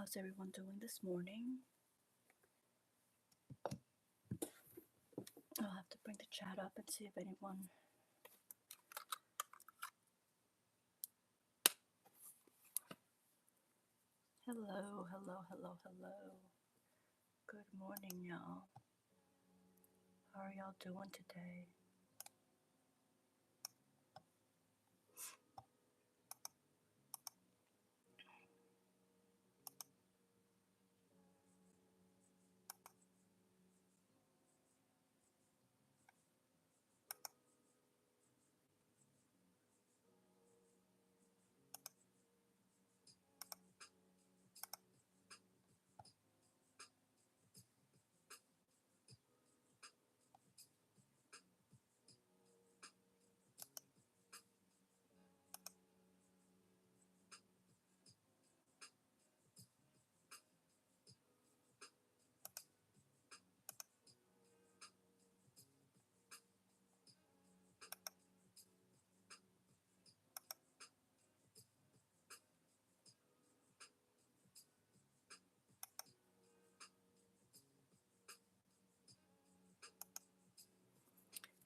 How's everyone doing this morning? I'll have to bring the chat up and see if anyone... Hello, hello, hello, hello. Good morning, y'all. How are y'all doing today?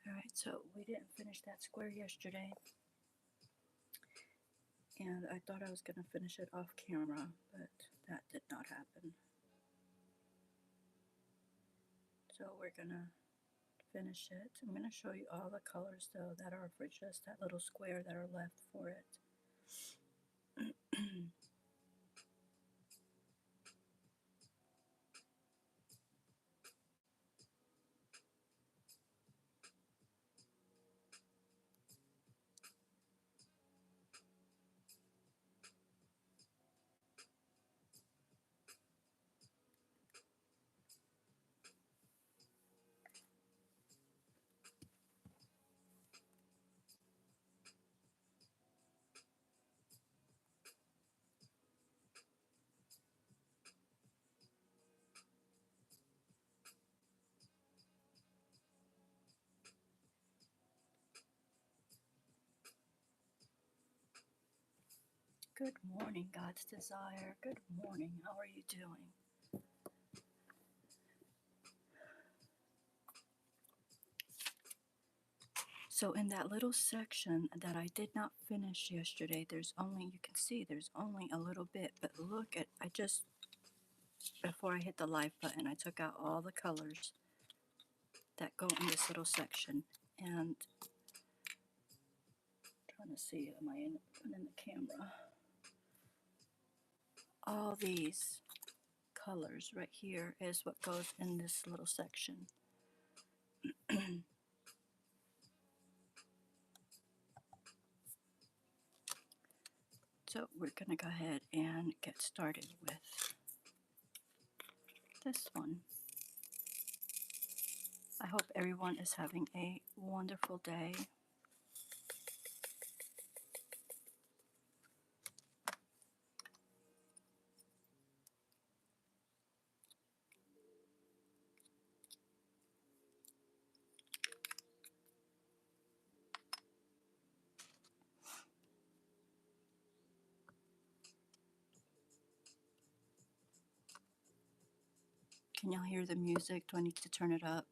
Alright, so we didn't finish that square yesterday. And I thought I was going to finish it off camera, but that did not happen. So we're going to finish it. I'm going to show you all the colors though that are for just that little square that are left for it. Good morning, God's Desire. Good morning. How are you doing? So in that little section that I did not finish yesterday, there's only, you can see there's only a little bit, but look at, I just, before I hit the live button, I took out all the colors that go in this little section. And trying to see, am I in the camera? All these colors right here is what goes in this little section. So we're going to go ahead and get started with this one. I hope everyone is having a wonderful day. Can y'all hear the music? Do I need to turn it up?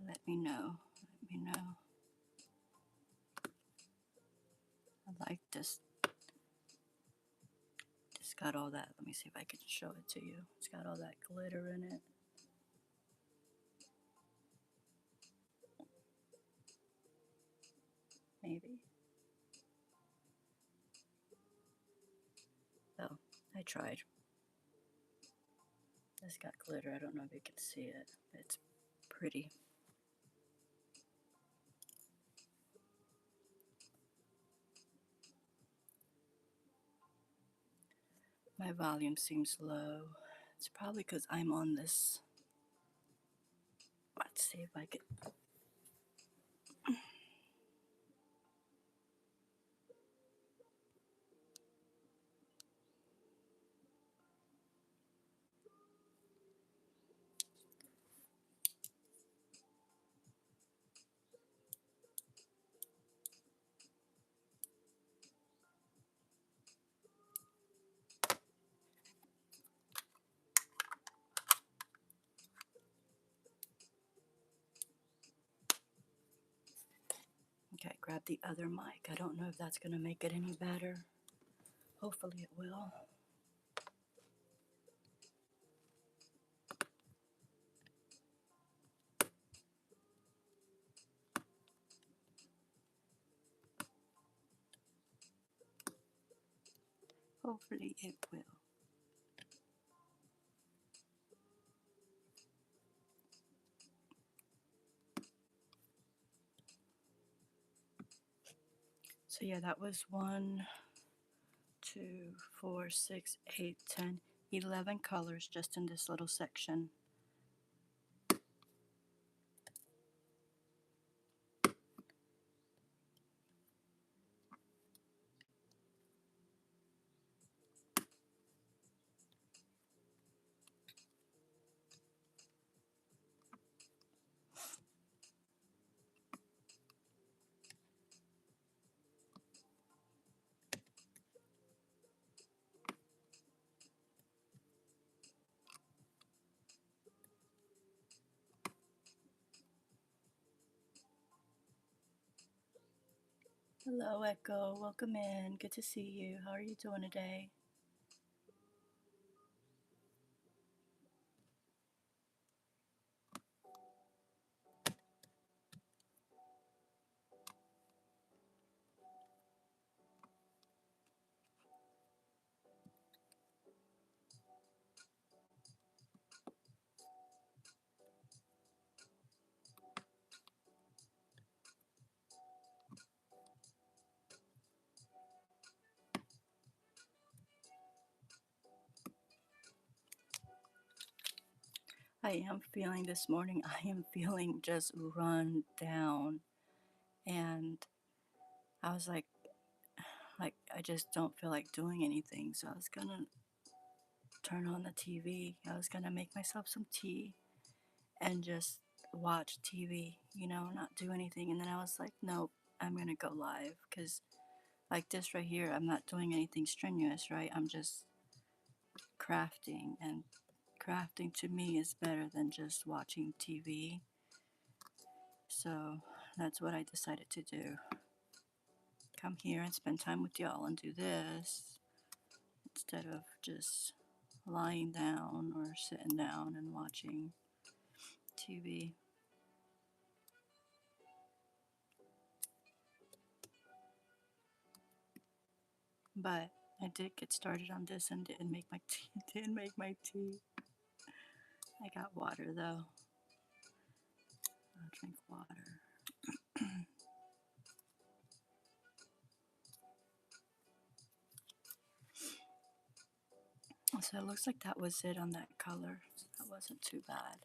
Let me know. Let me know. I like this. It's got all that. Let me see if I can show it to you. It's got all that glitter in it. Maybe. Oh, I tried. It's got glitter. I don't know if you can see it. It's pretty. My volume seems low. It's probably because I'm on this. Let's see if I can. Okay, grab the other mic. I don't know if that's going to make it any better. Hopefully it will. Hopefully it will. So yeah, that was 1, 2, 4, 6, 8, 10, 11 colors just in this little section. Hello, Echo. Welcome in. Good to see you. How are you doing today? I am feeling this morning, I am feeling just run down. And I was like I just don't feel like doing anything. So I was gonna turn on the TV. I was gonna make myself some tea and just watch TV, not do anything. And then I was like, nope, I'm gonna go live because like this right here, I'm not doing anything strenuous, right? I'm just crafting, and crafting to me is better than just watching TV. So that's what I decided to do. Come here and spend time with y'all and do this instead of just lying down or sitting down and watching TV. But I did get started on this and didn't make my tea. Didn't make my tea. I got water though. I'll drink water. So it looks like that was it on that color. So that wasn't too bad.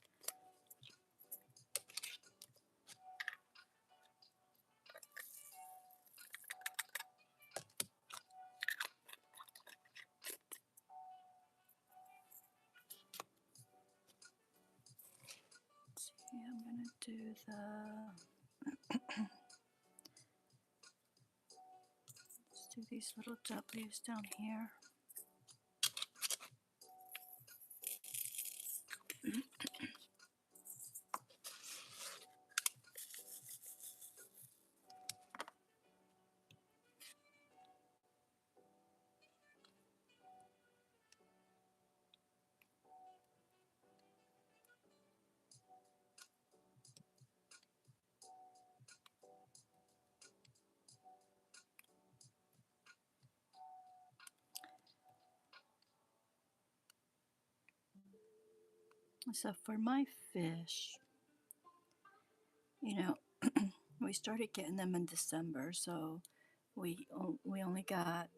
Let's see, I'm gonna do let's do these little W's down here. So for my fish, we started getting them in December, so we only got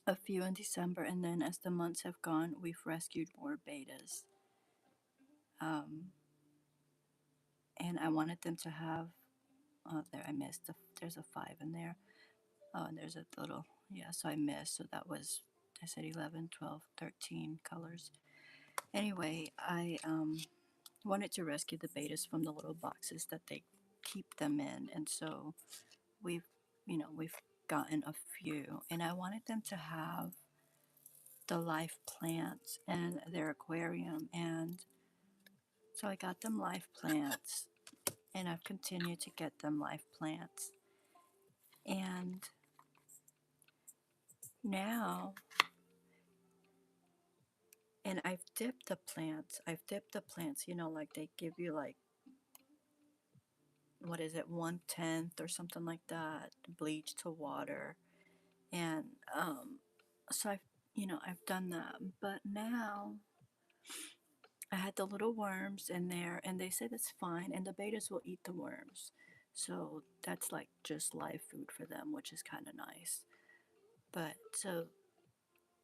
a few in December, and then as the months have gone, we've rescued more betas. Um, and I wanted them to have. Oh, there I missed. There's a 5 in there. Oh, and there's a little. Yeah, so I missed. So that was. I said 11, 12, 13 colors. Anyway, I wanted to rescue the betas from the little boxes that they keep them in, and so we've gotten a few, and I wanted them to have the live plants and their aquarium, and so I got them live plants, and I've continued to get them live plants. And now, and I've dipped the plants. I've dipped the plants, you know, like they give you like, what is it, 1/10 or something like that, bleach to water. And so I've done that. But now I had the little worms in there, and they said it's fine, and the betas will eat the worms. So that's like just live food for them, which is kind of nice. But so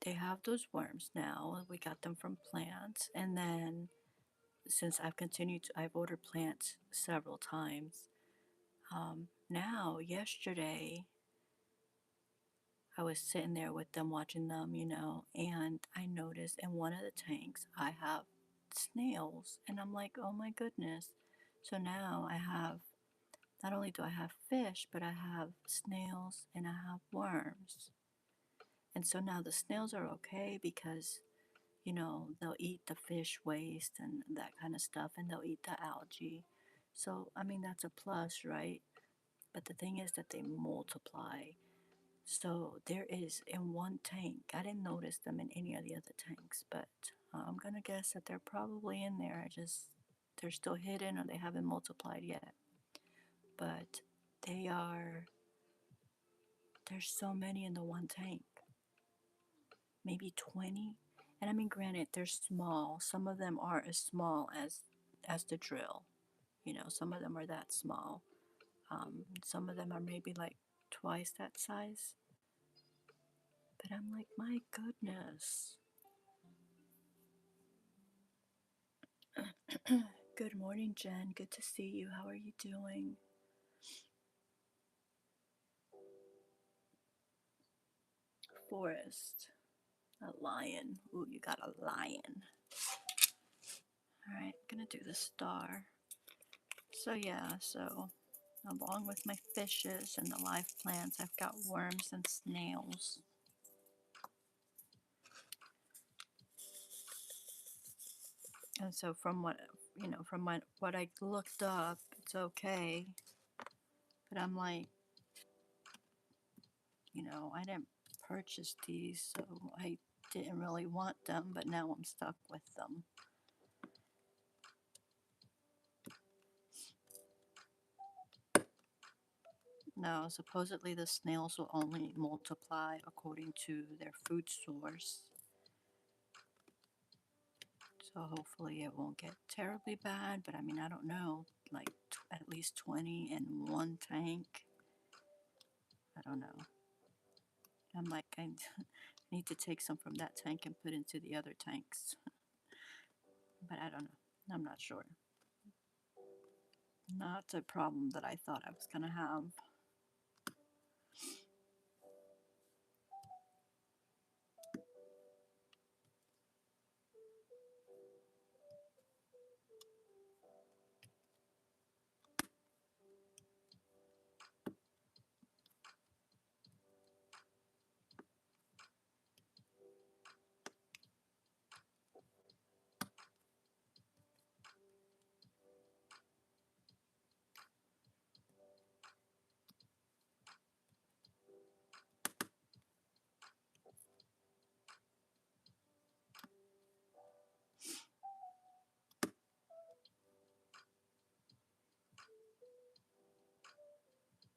they have those worms now. We got them from plants, and then since I've ordered plants several times. Now, yesterday, I was sitting there with them watching them, and I noticed in one of the tanks I have snails, and I'm like, oh my goodness. So now I have, not only do I have fish, but I have snails and I have worms. And so now the snails are okay because, they'll eat the fish waste and that kind of stuff, and they'll eat the algae. So, I mean, that's a plus, right? But the thing is that they multiply. So there is in one tank. I didn't notice them in any of the other tanks, but I'm gonna guess that they're probably in there. They're still hidden or they haven't multiplied yet. But they are. There's so many in the one tank, maybe 20. And I mean, granted, they're small. Some of them are as small as the drill. Some of them are that small. Some of them are maybe like twice that size. But I'm like, my goodness. Good morning, Jen. Good to see you. How are you doing? Forest. A lion. Ooh, you got a lion. Alright, gonna do the star. So yeah, along with my fishes and the live plants, I've got worms and snails. And so from what I looked up, it's okay. But I'm like, I didn't purchase these, so I didn't really want them, but now I'm stuck with them. No, supposedly the snails will only multiply according to their food source. So hopefully it won't get terribly bad, but I mean, I don't know, like at least 20 in one tank. I don't know. I'm like, I need to take some from that tank and put into the other tanks. But I don't know. I'm not sure. Not a problem that I thought I was going to have.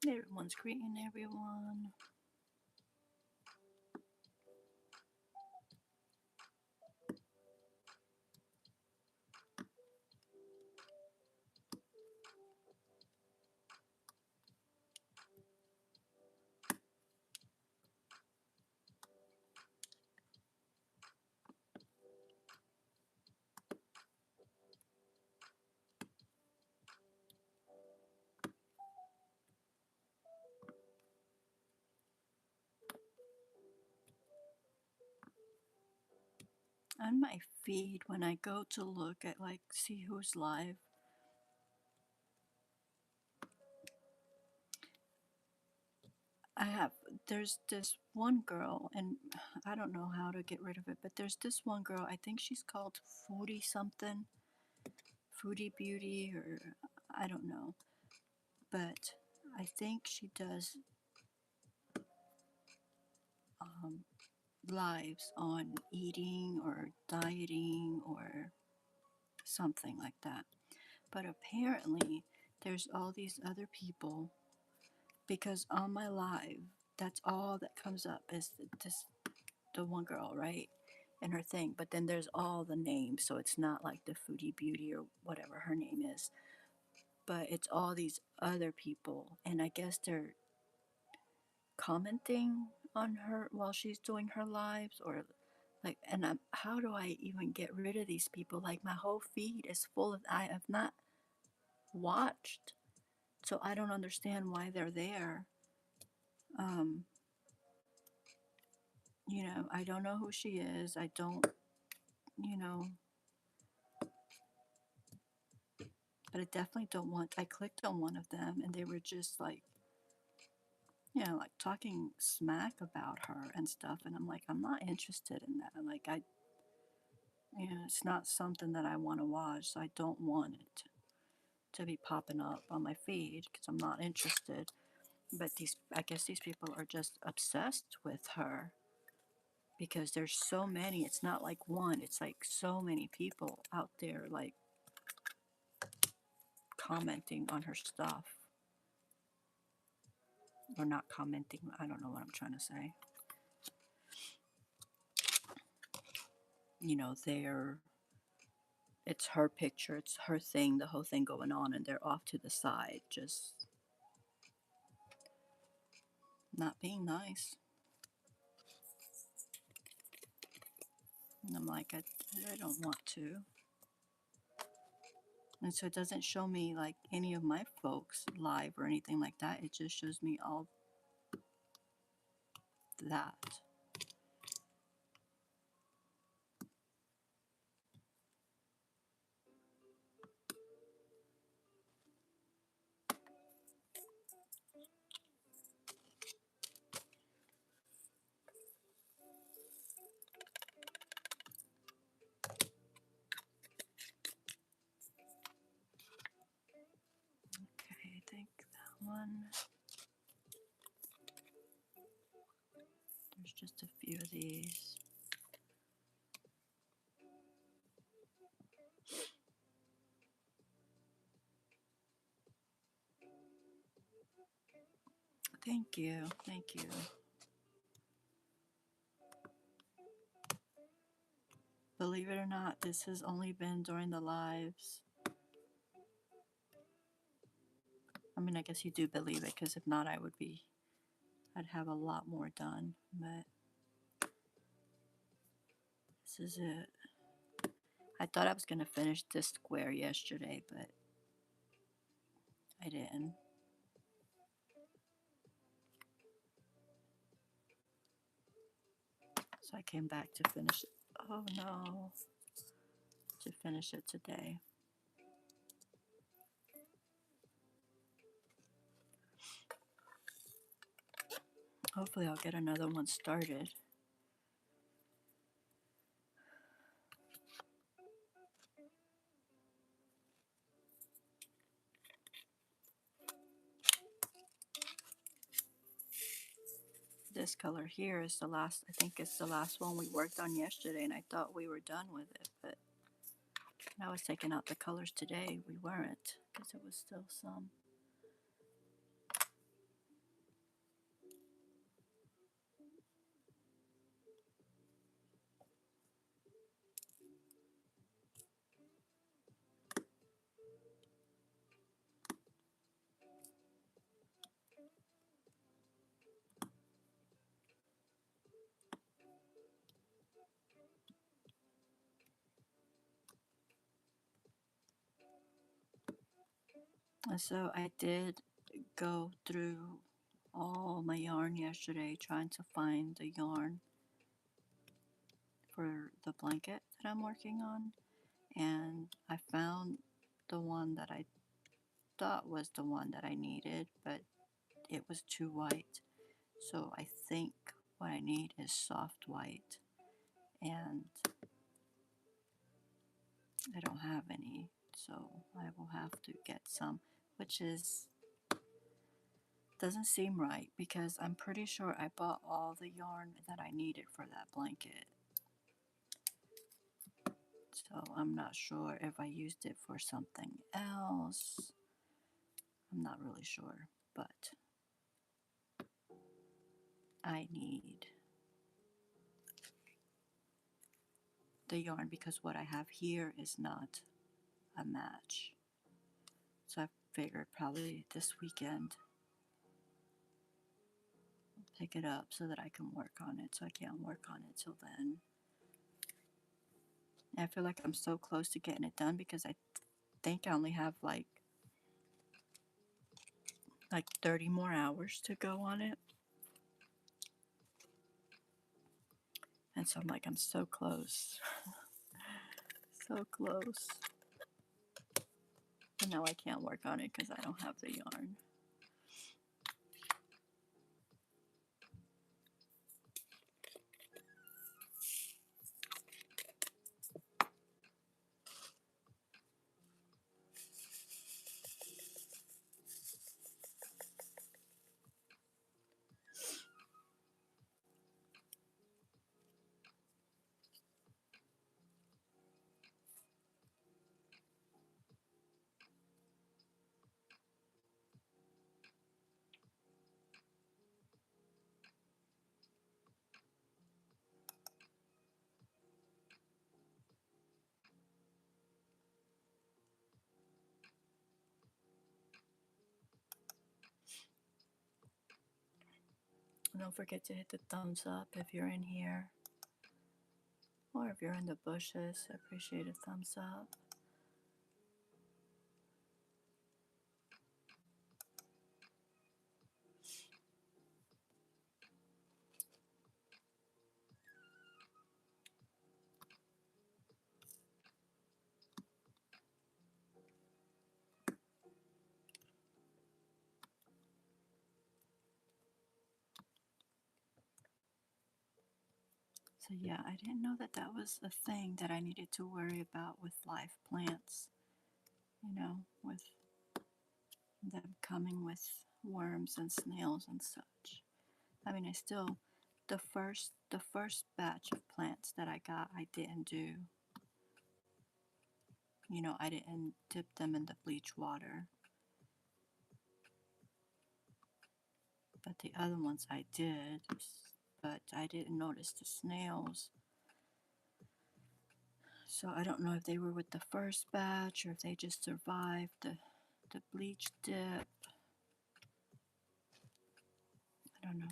Everyone's greeting everyone. On my feed, when I go to look at, like, see who's live, there's this one girl, and I don't know how to get rid of it, but there's this one girl, I think she's called Foodie something, Foodie Beauty, or I don't know, but I think she does um, lives on eating or dieting or something like that. But apparently, there's all these other people because on my live, that's all that comes up is the one girl, right? And her thing. But then there's all the names, so it's not like the Foodie Beauty or whatever her name is. But it's all these other people, and I guess they're commenting on her while she's doing her lives, or like, and how do I even get rid of these people? Like, my whole feed is full of, I have not watched, so I don't understand why they're there. Um, I don't know who she is. I don't, you know, but I definitely don't want. I clicked on one of them, and they were just like, like talking smack about her and stuff, and I'm like, I'm not interested in that. Like, it's not something that I want to watch, so I don't want it to be popping up on my feed because I'm not interested. But I guess these people are just obsessed with her because there's so many. It's not like one, it's like so many people out there, like, commenting on her stuff. Or not commenting, I don't know what I'm trying to say. They're it's her picture, it's her thing, the whole thing going on, and they're off to the side, just not being nice. And I'm like, I don't want to. And so it doesn't show me like any of my folks live or anything like that. It just shows me all that. Okay, I think that one. There's just a few of these. Thank you. Thank you. Believe it or not, this has only been during the lives. I mean, I guess you do believe it, because if not, I'd have a lot more done. But this is it. I thought I was going to finish this square yesterday, but I didn't. So I came back to finish it. Oh no. To finish it today. Hopefully I'll get another one started. This color here is the last, I think it's the last one we worked on yesterday, and I thought we were done with it, but when I was taking out the colors today, we weren't, because it was still some. And so I did go through all my yarn yesterday trying to find the yarn for the blanket that I'm working on, and I found the one that I thought was the one that I needed, but it was too white. So I think what I need is soft white, and I don't have any, so I will have to get some. which is doesn't seem right because I'm pretty sure I bought all the yarn that I needed for that blanket. So I'm not sure if I used it for something else. I'm not really sure, but I need the yarn because what I have here is not a match. So I figured probably this weekend pick it up so that I can work on it. So I can't work on it till then. And I feel like I'm so close to getting it done because I think I only have like 30 more hours to go on it. And so I'm like, I'm so close. So close. And now I can't work on it because I don't have the yarn. Don't forget to hit the thumbs up if you're in here. Or if you're in the bushes, I appreciate a thumbs up. So yeah, I didn't know that that was a thing that I needed to worry about with live plants. You know, with them coming with worms and snails and such. I mean, I still the first batch of plants that I got, I didn't do. You know, I didn't dip them in the bleach water. But the other ones I did, but I didn't notice the snails. So I don't know if they were with the first batch or if they just survived the bleach dip. I don't know.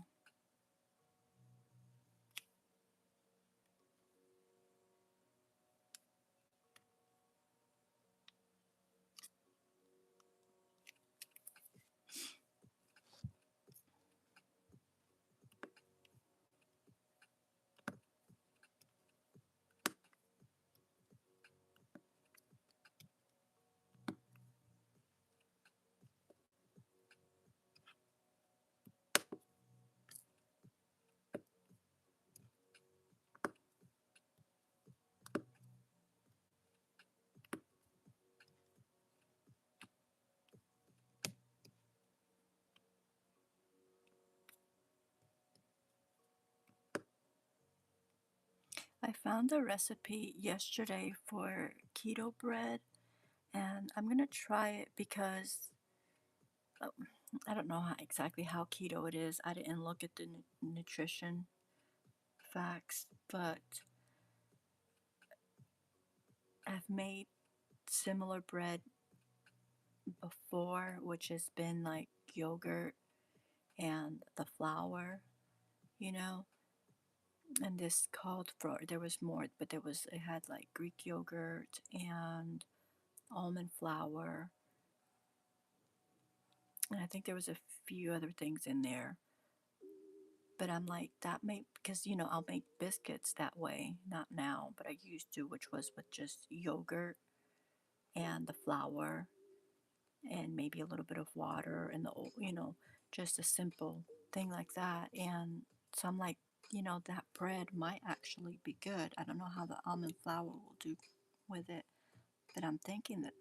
I found a recipe yesterday for keto bread, and I'm gonna try it because I don't know exactly how keto it is. I didn't look at the nutrition facts, but I've made similar bread before, which has been like yogurt and the flour, you know. And this called for there was more, but it had like Greek yogurt and almond flour, and I think there was a few other things in there. But I'm like, that may, because I'll make biscuits that way, not now, but I used to, which was with just yogurt and the flour and maybe a little bit of water and just a simple thing like that. And so I'm like, that bread might actually be good. I don't know how the almond flour will do with it, but I'm thinking that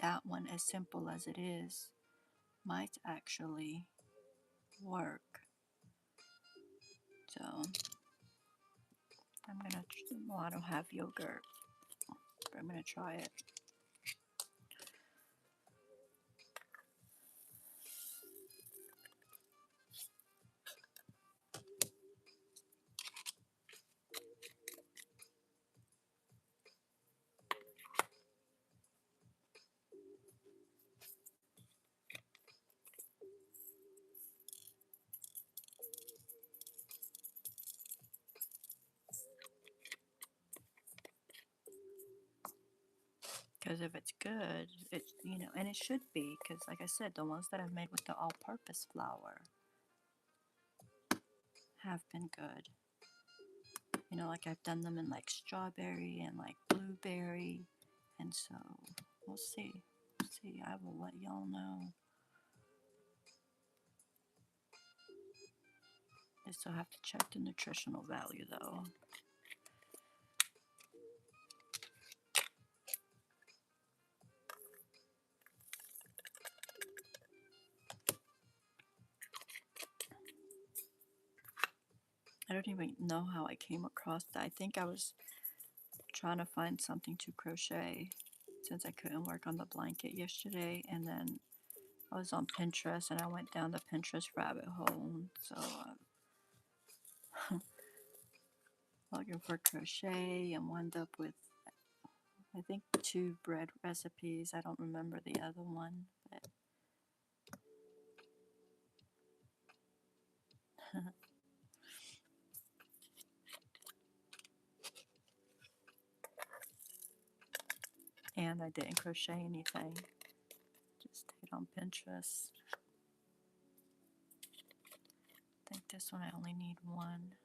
that one, as simple as it is, might actually work. So I'm gonna, well, I don't have yogurt, but I'm gonna try it. Because if it's good, it's, you know, and it should be, because like I said, the ones that I've made with the all-purpose flour have been good. You know, like I've done them in like strawberry and like blueberry, and so we'll see. I will let y'all know. I still have to check the nutritional value though. I don't even know how I came across that. I think I was trying to find something to crochet since I couldn't work on the blanket yesterday, and then I was on Pinterest and I went down the Pinterest rabbit hole. So looking for crochet and wound up with, I think, 2 bread recipes. I don't remember the other one, but and I didn't crochet anything. Just stayed on Pinterest. I think this one I only need 1.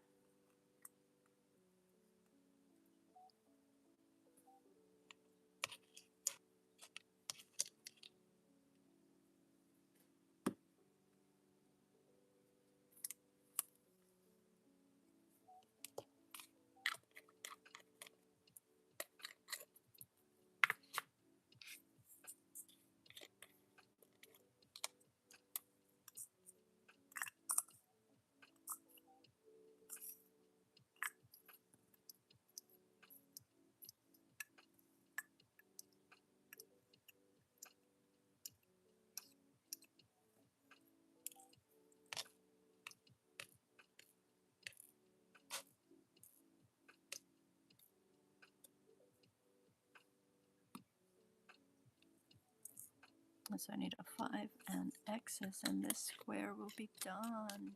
So I need a 5 and X's, and this square will be done.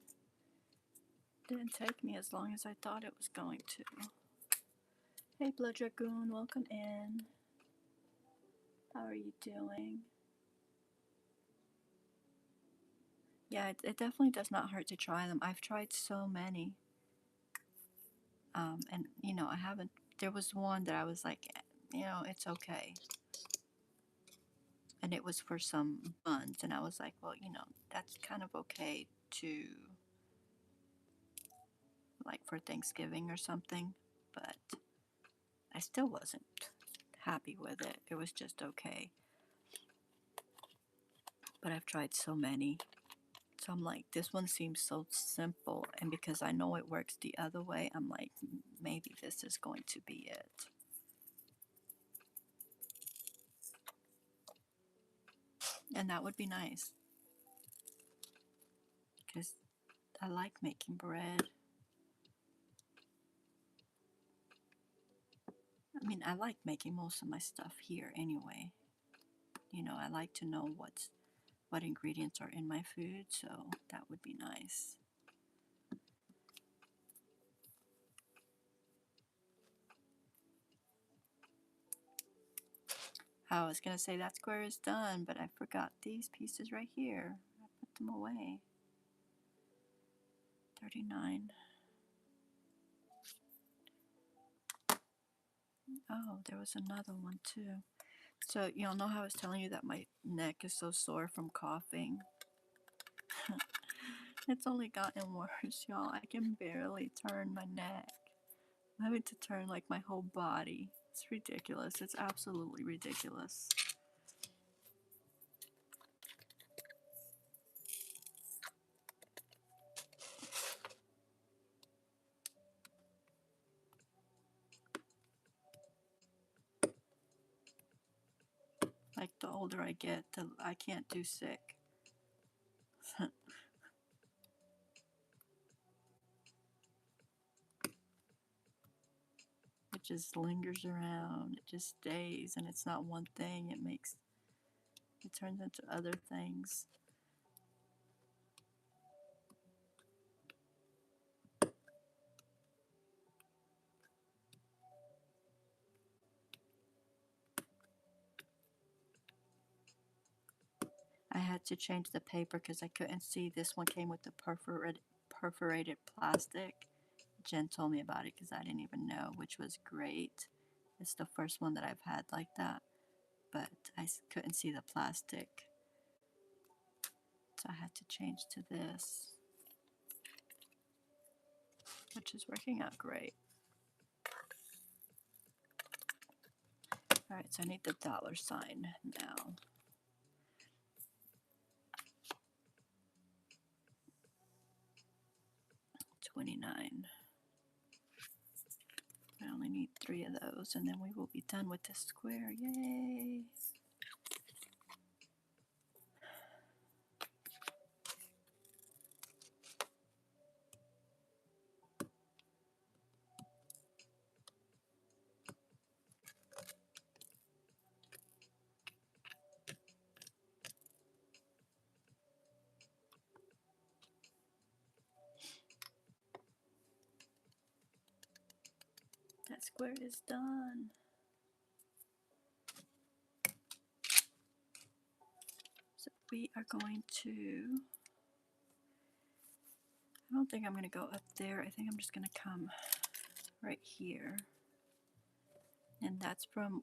Didn't take me as long as I thought it was going to. Hey Blood Dragoon, welcome in. How are you doing? Yeah, it definitely does not hurt to try them. I've tried so many. And you know, I haven't, there was one that I was like, you know, it's okay. And it was for some buns, and I was like, well, you know, that's kind of okay to, like, for Thanksgiving or something, but I still wasn't happy with it. It was just okay. But I've tried so many. So I'm like, this one seems so simple, and because I know it works the other way, I'm like, maybe this is going to be it. And that would be nice, because I like making bread. I mean, I like making most of my stuff here anyway. You know, I like to know what ingredients are in my food, so that would be nice. I was gonna say that square is done, but I forgot these pieces right here. I put them away. 39. Oh, there was another one too. So you all know how I was telling you that my neck is so sore from coughing? It's only gotten worse, y'all. I can barely turn my neck. I'm having to turn like my whole body. It's ridiculous. It's absolutely ridiculous. older I get, I can't do sick. It just lingers around, it just stays, and it's not one thing, it turns into other things. I had to change the paper because I couldn't see. This one came with the perforated plastic. Jen told me about it because I didn't even know, which was great. It's the first one that I've had like that, but I couldn't see the plastic, so I had to change to this, which is working out great. Alright, so I need the dollar sign now. $29. I only need 3 of those, and then we will be done with this square. Yay! That square is done. So we are going to, I don't think I'm going to go up there. I think I'm just going to come right here. And that's from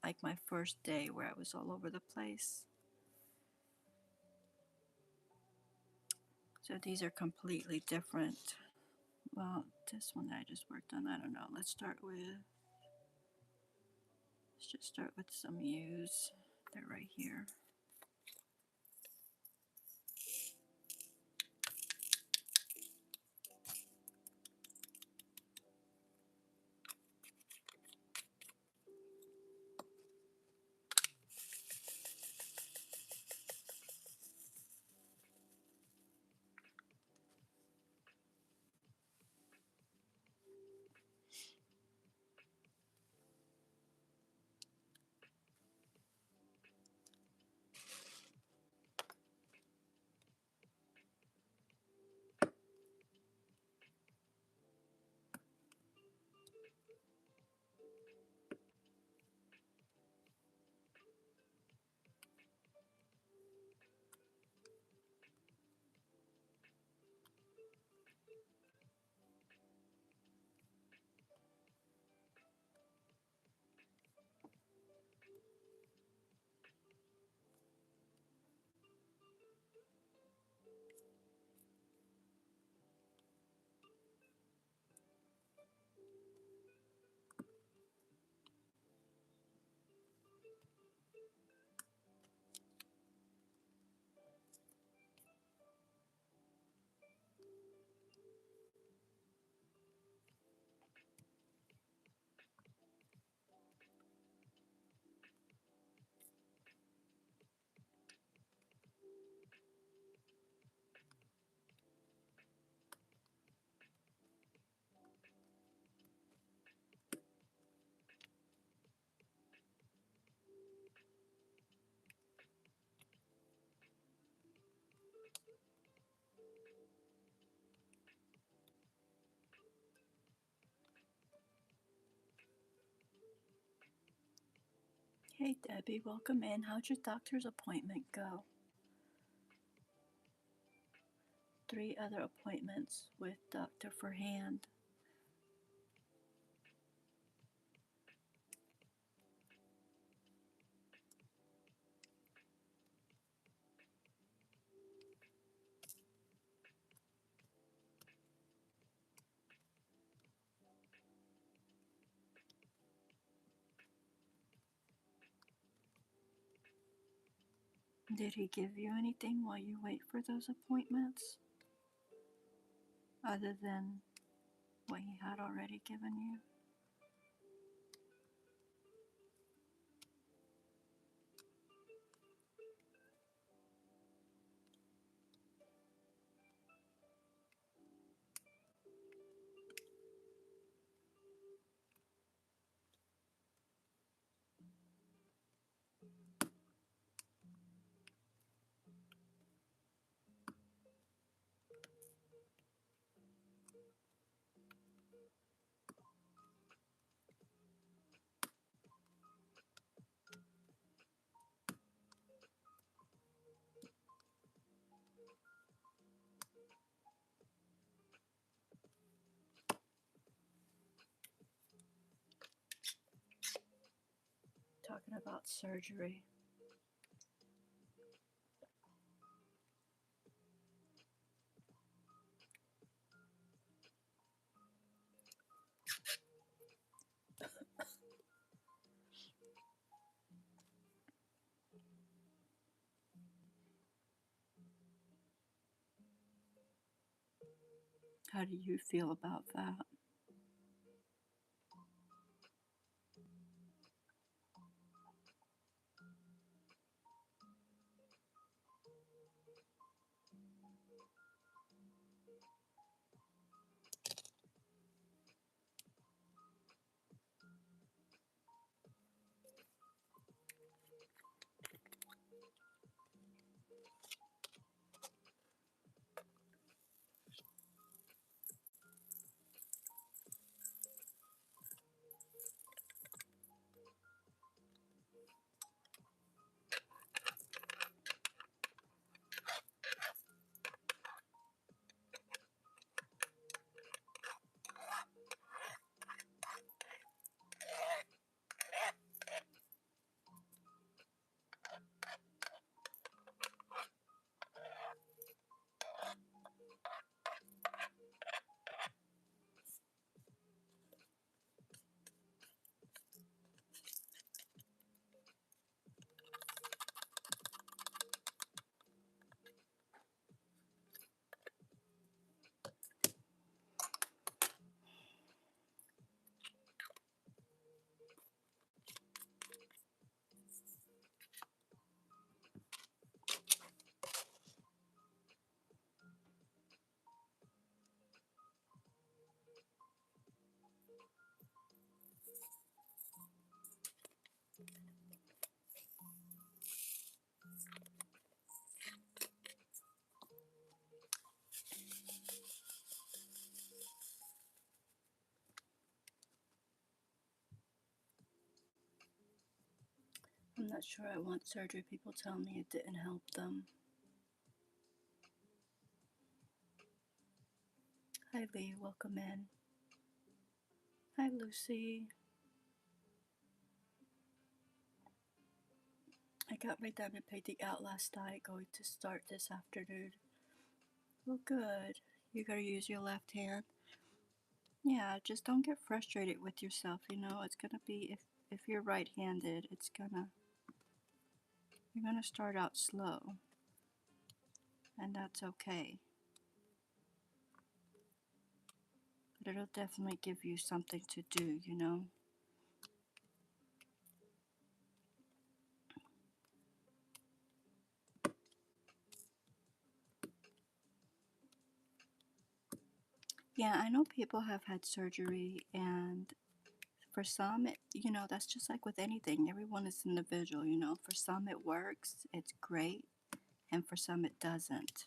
like my first day where I was all over the place. So these are completely different. Well, this one that I just worked on, I don't know. Let's just start with some U's. They're right here. Hey Debbie, welcome in. How'd your doctor's appointment go? 3 other appointments with Dr. for hand. Did he give you anything while you wait for those appointments? Other than what he had already given you? about surgery. How do you feel about that? I'm not sure I want surgery. People tell me it didn't help them. Hi Lee, welcome in. Hi Lucy. I got my diamond painting out last night, going to start this afternoon. Well, good. You gotta use your left hand. Yeah, just don't get frustrated with yourself, you know. It's gonna be, if you're right-handed, you're gonna start out slow, and that's okay. But it'll definitely give you something to do, you know. Yeah, I know people have had surgery, and for some, you know, that's just like with anything. Everyone is individual, you know. For some, it works, it's great, and for some, it doesn't.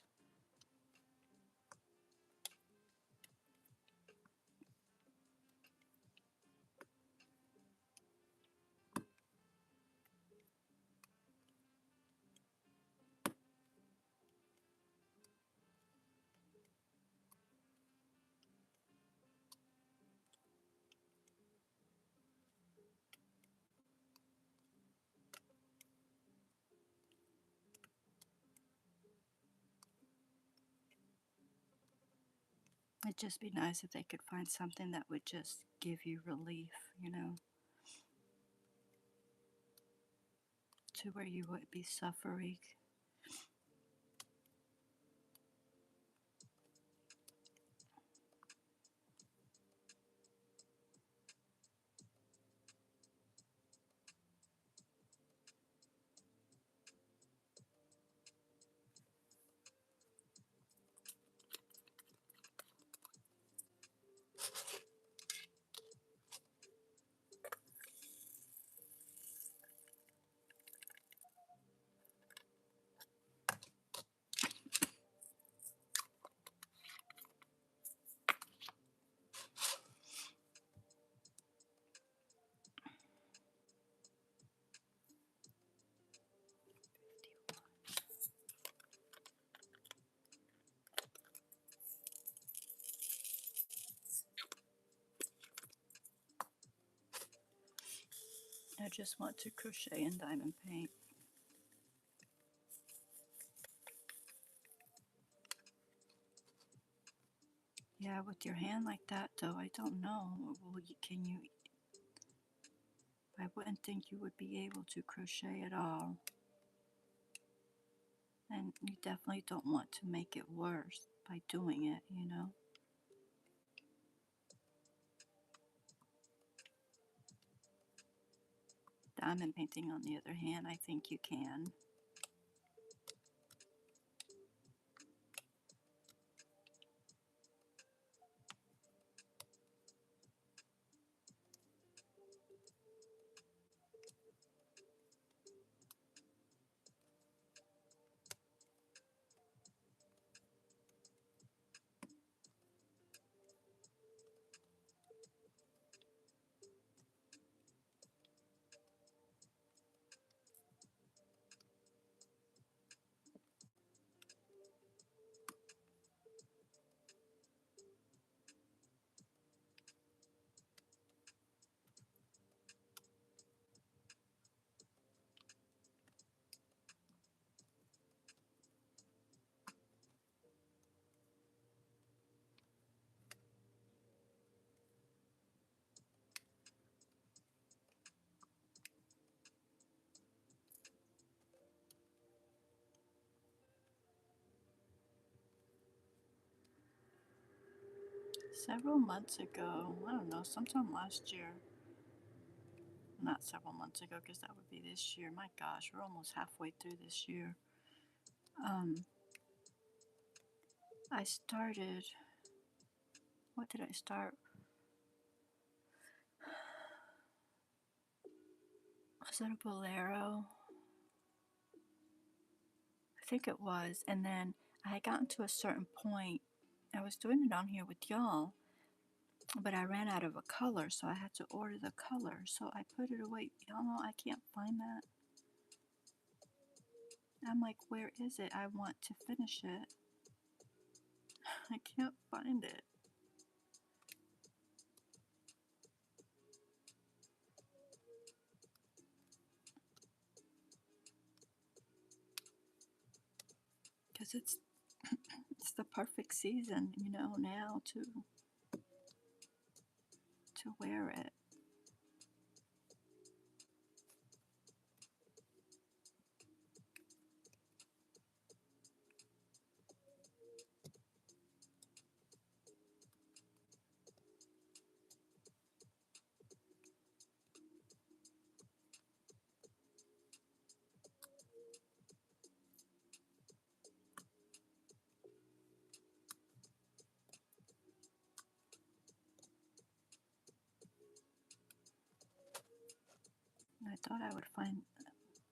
It'd just be nice if they could find something that would just give you relief, you know, to where you wouldn't be suffering. I just want to crochet in diamond paint. Yeah, with your hand like that though, I don't know. Well, can you? I wouldn't think you would be able to crochet at all. And you definitely don't want to make it worse by doing it, you know? Diamond painting, on the other hand, I think you can. Several months ago, I don't know, sometime last year, not several months ago because that would be this year. My gosh, we're almost halfway through this year. I started, what did I start? Was it a bolero? I think it was. And then I had gotten to a certain point. I was doing it on here with y'all, but I ran out of a color, so I had to order the color. So I put it away. Y'all know I can't find that. I'm like, where is it? I want to finish it. I can't find it. Because it's the perfect season, you know, now to wear it. I thought I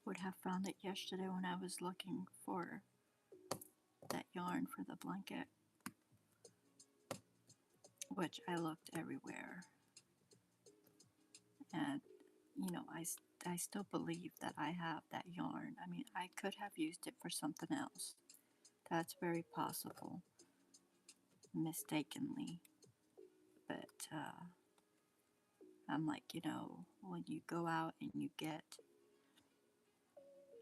would have found it yesterday when I was looking for that yarn for the blanket, which I looked everywhere. And, you know, I still believe that I have that yarn. I mean, I could have used it for something else. That's very possible, mistakenly. But I'm like, you know, when you go out and you get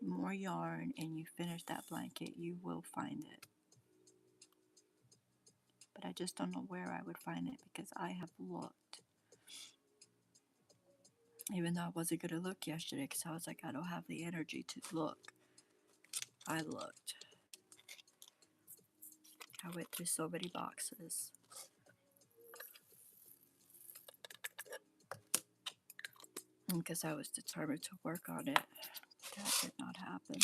more yarn and you finish that blanket, you will find it. But I just don't know where I would find it because I have looked. Even though I wasn't going to look yesterday because I was like, I don't have the energy to look. I looked. I went through so many boxes. Because I was determined to work on it. That did not happen.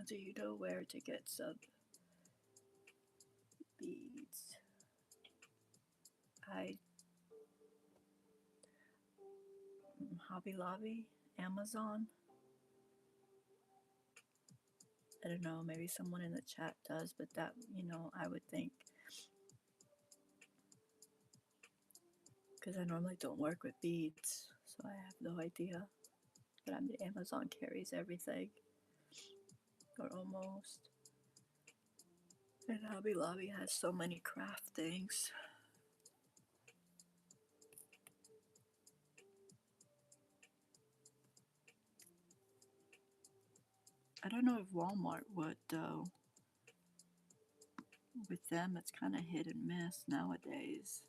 Do you know where to get some beads? Hobby Lobby, Amazon. I don't know, maybe someone in the chat does, but that, you know, I would think. Because I normally don't work with beads, so I have no idea. But I mean, Amazon carries everything, or almost. And Hobby Lobby has so many craft things. I don't know if Walmart would, though. With them, it's kind of hit and miss nowadays.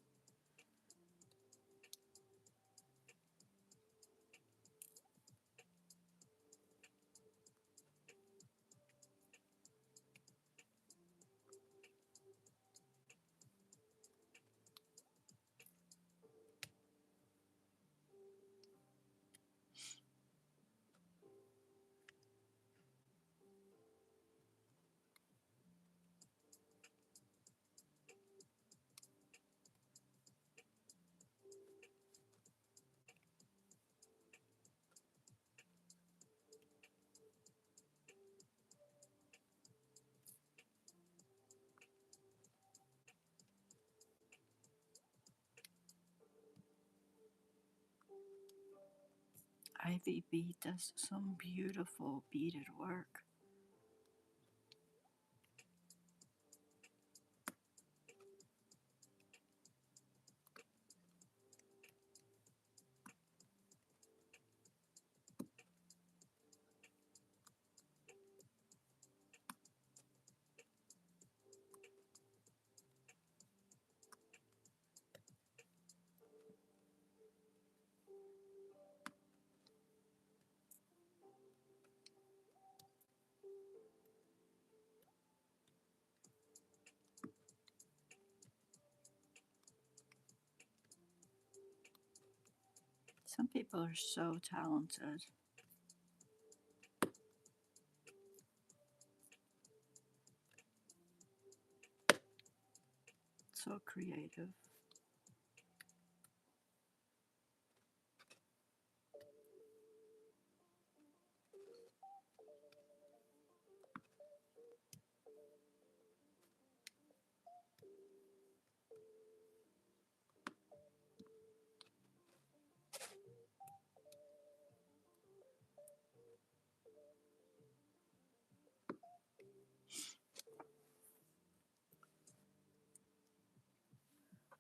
Ivy Bead does some beautiful beaded work. Some people are so talented, so creative.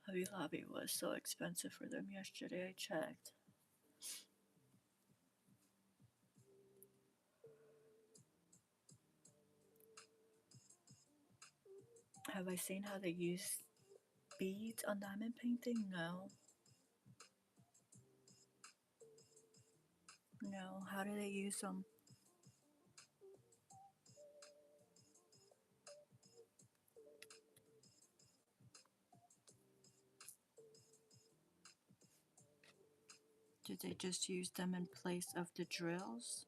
Hobby Lobby was so expensive for them yesterday, I checked. Have I seen how they use beads on diamond painting? No. No. How do they use them? Do they just use them in place of the drills?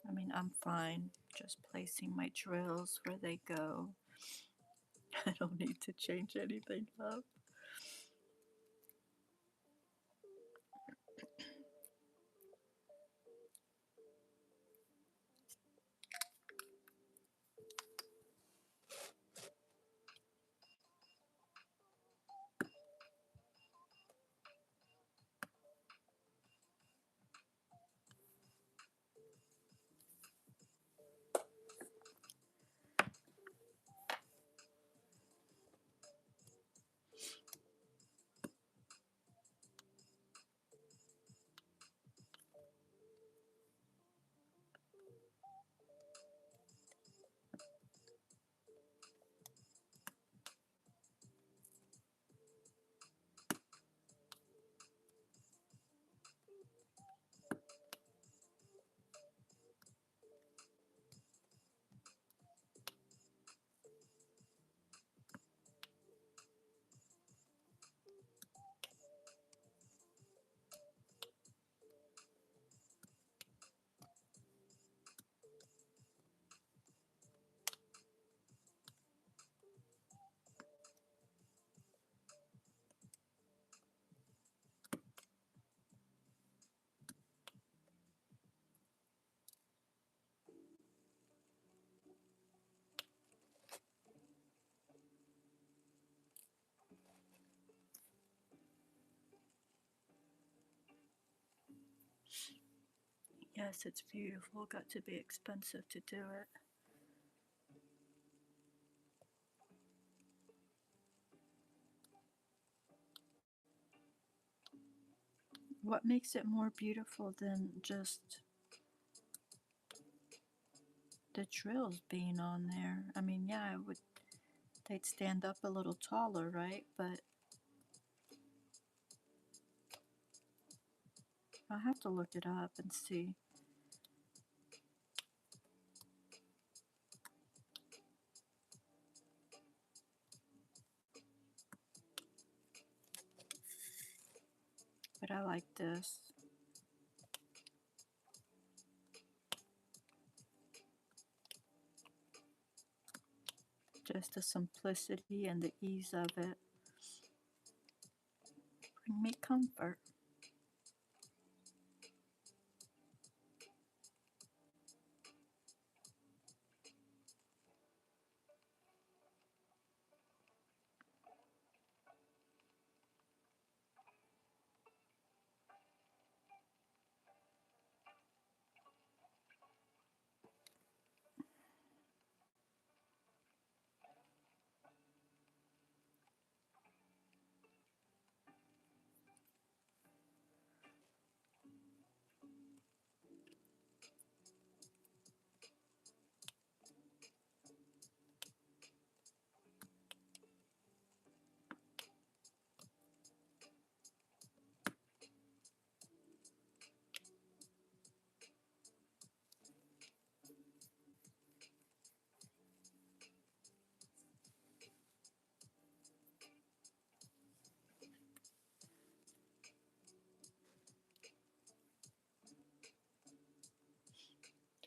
I mean, I'm fine just placing my drills where they go. I don't need to change anything up. Yes, it's beautiful. Got to be expensive to do it. What makes it more beautiful than just the trills being on there? I mean, yeah, it would, they'd stand up a little taller, right? But I'll have to look it up and see. But I like this. Just the simplicity and the ease of it bring me comfort.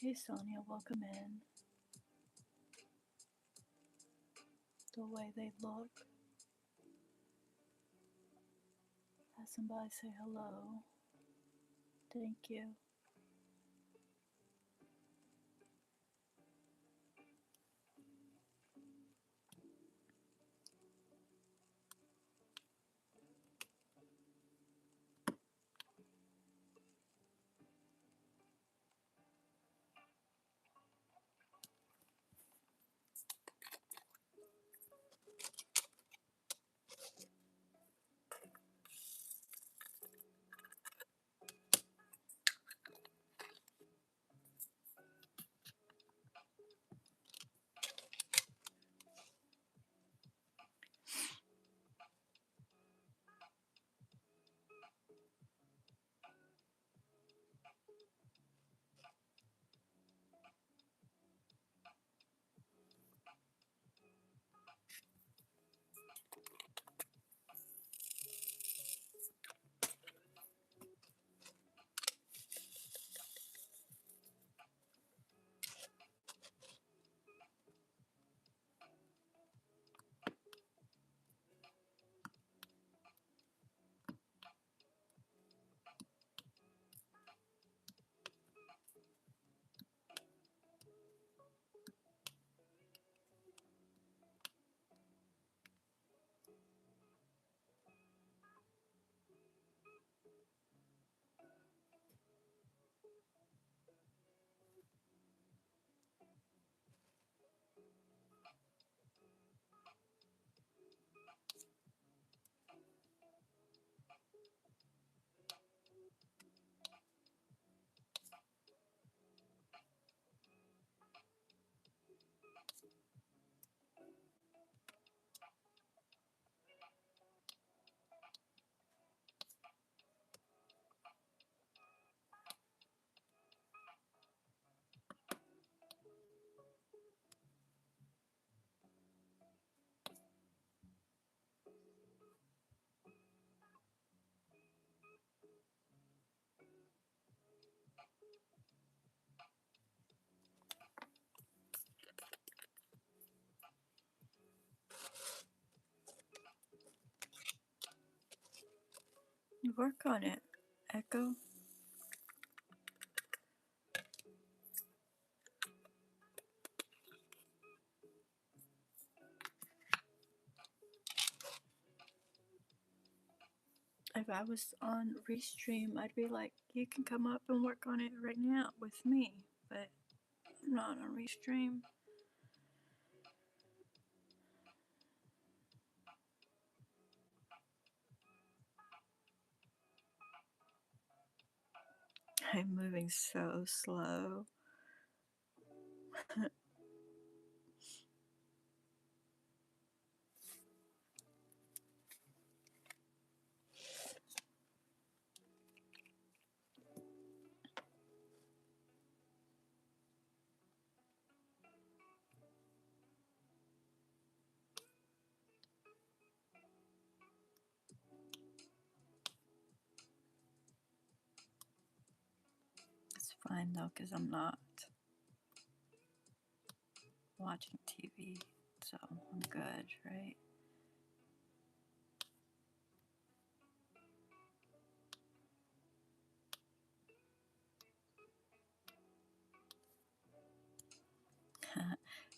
Okay, Sonia, welcome in. The way they look. Passing by, say hello. Thank you. Work on it, Echo. If I was on Restream, I'd be like, you can come up and work on it right now with me. But I'm not on Restream. I'm moving so slow. It's fine though, because I'm not watching TV, so I'm good, right?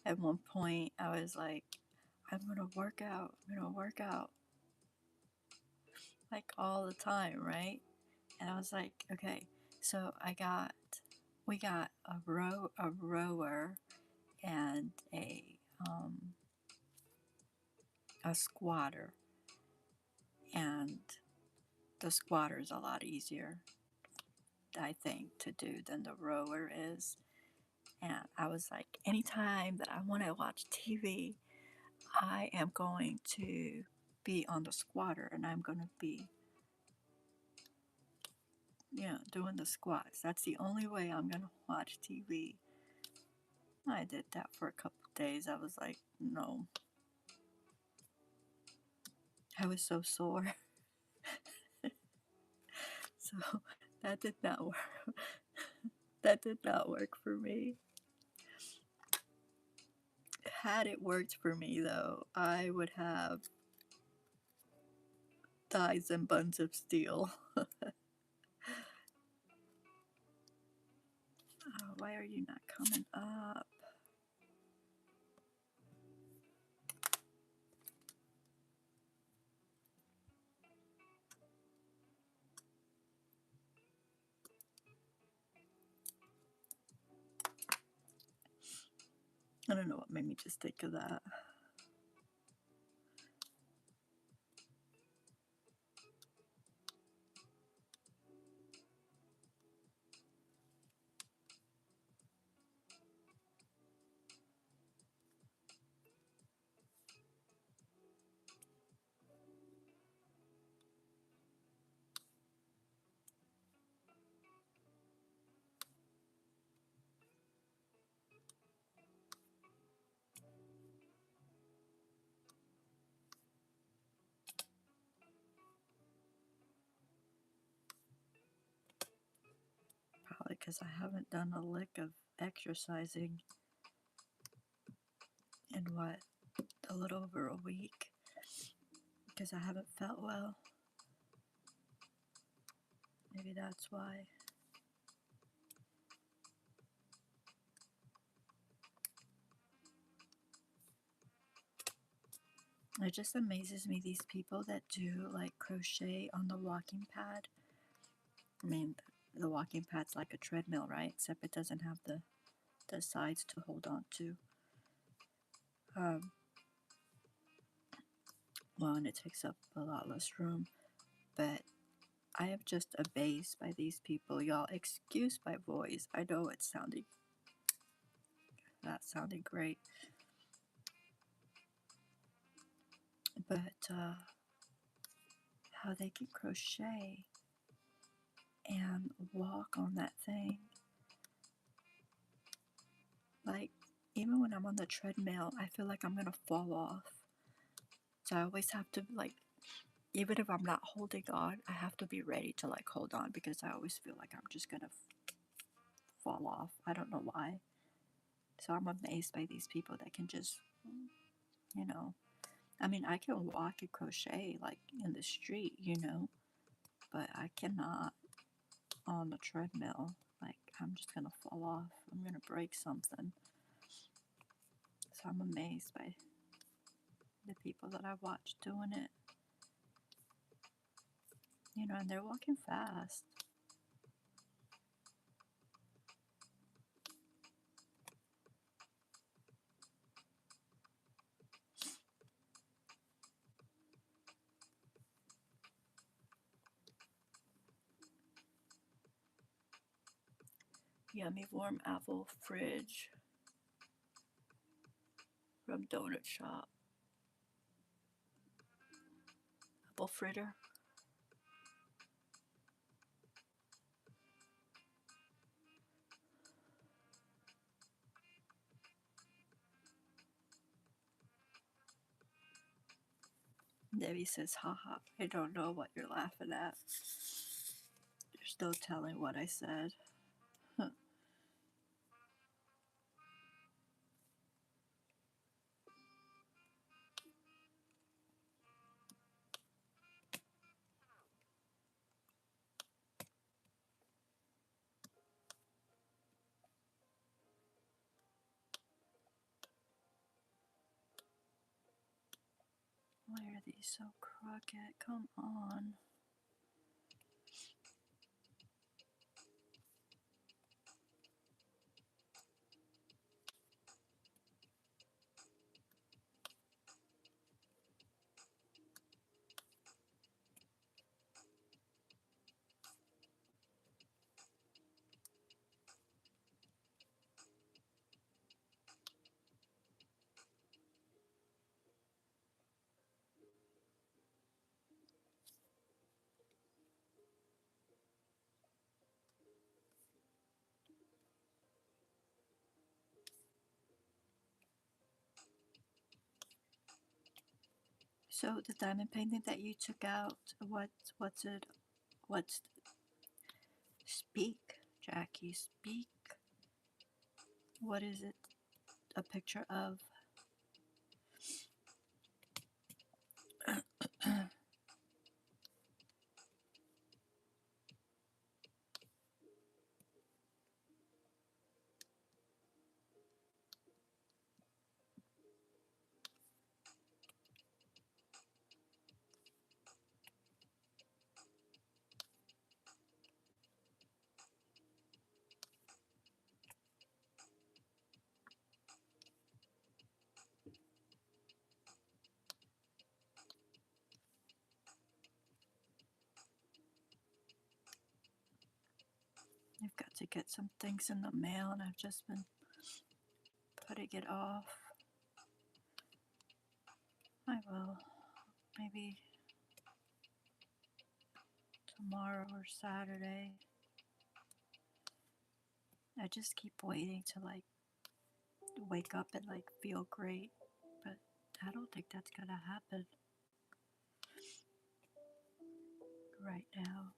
At one point, I was like, I'm gonna work out, like all the time, right? And I was like, okay, so we got a rower, and a squatter, and the squatter is a lot easier, I think, to do than the rower is. And I was like, anytime that I want to watch TV, I am going to be on the squatter, and I'm going to be, doing the squats. That's the only way I'm going to watch TV. I did that for a couple days. I was like, no. I was so sore. So that did not work. That did not work for me. Had it worked for me, though, I would have thighs and buns of steel. Oh, why are you not coming up? I don't know what made me just think of that. Probably because I haven't done a lick of exercising in what, a little over a week. Because I haven't felt well. Maybe that's why. It just amazes me, these people that do like crochet on the walking pad. I mean, the walking pad's like a treadmill, right? Except it doesn't have the sides to hold on to. Well, and it takes up a lot less room. But I am just amazed by these people. Y'all, excuse my voice. I know it's not sounding great. But how they can crochet and walk on that thing. Like, even when I'm on the treadmill, I feel like I'm gonna fall off. So I always have to, like, even if I'm not holding on, I have to be ready to, like, hold on, because I always feel like I'm just gonna fall off. I don't know why. So I'm amazed by these people that can just, I mean, I can walk and crochet, like, in the street, but I cannot on the treadmill. Like, I'm just gonna fall off. I'm gonna break something. So I'm amazed by the people that I watch doing it. You know, and they're walking fast. Yummy warm apple fridge from Donut Shop. Apple fritter. Debbie says, haha, I don't know what you're laughing at. There's no telling what I said. Why are these so crooked? Come on. So the diamond painting that you took out, what's it? What's speak, Jacquie? Speak. What is it? A picture of? I've got to get some things in the mail, and I've just been putting it off. I will. Maybe tomorrow or Saturday. I just keep waiting to like wake up and like feel great, but I don't think that's gonna happen right now.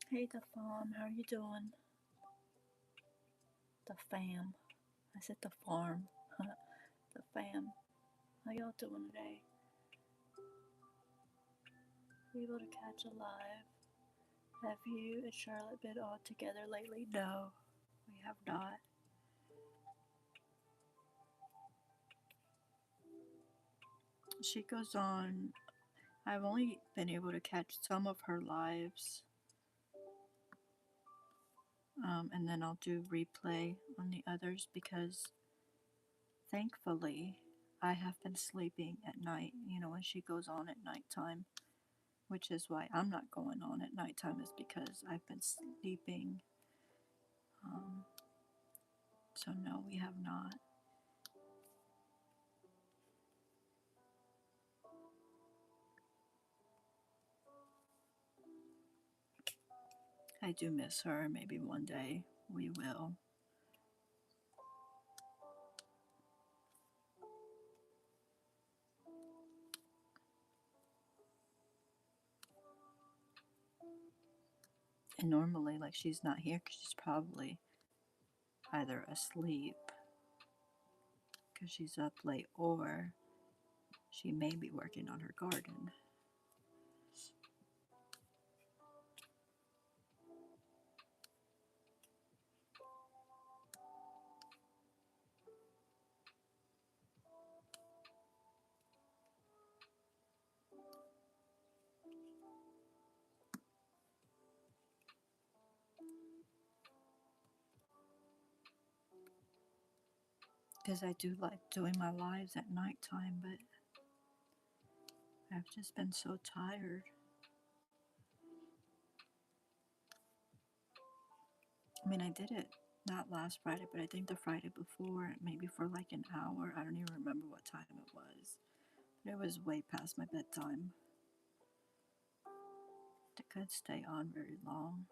Hey, the farm, how are you doing? The fam. I said the farm. The fam. How y'all doing today? Were you able to catch a live? Have you and Charlotte been all together lately? No, we have not. She goes on I've only been able to catch some of her lives, and then I'll do replay on the others because thankfully I have been sleeping at night, you know, when she goes on at nighttime, which is why I'm not going on at nighttime, is because I've been sleeping. Um, so no, we have not. I do miss her. Maybe one day we will. And normally, like, she's not here because she's probably either asleep because she's up late, or she may be working on her garden. Because I do like doing my lives at nighttime, but I've just been so tired. I mean, I did it not last Friday, but I think the Friday before, maybe for like an hour. I don't even remember what time it was. But it was way past my bedtime. It could stay on very long.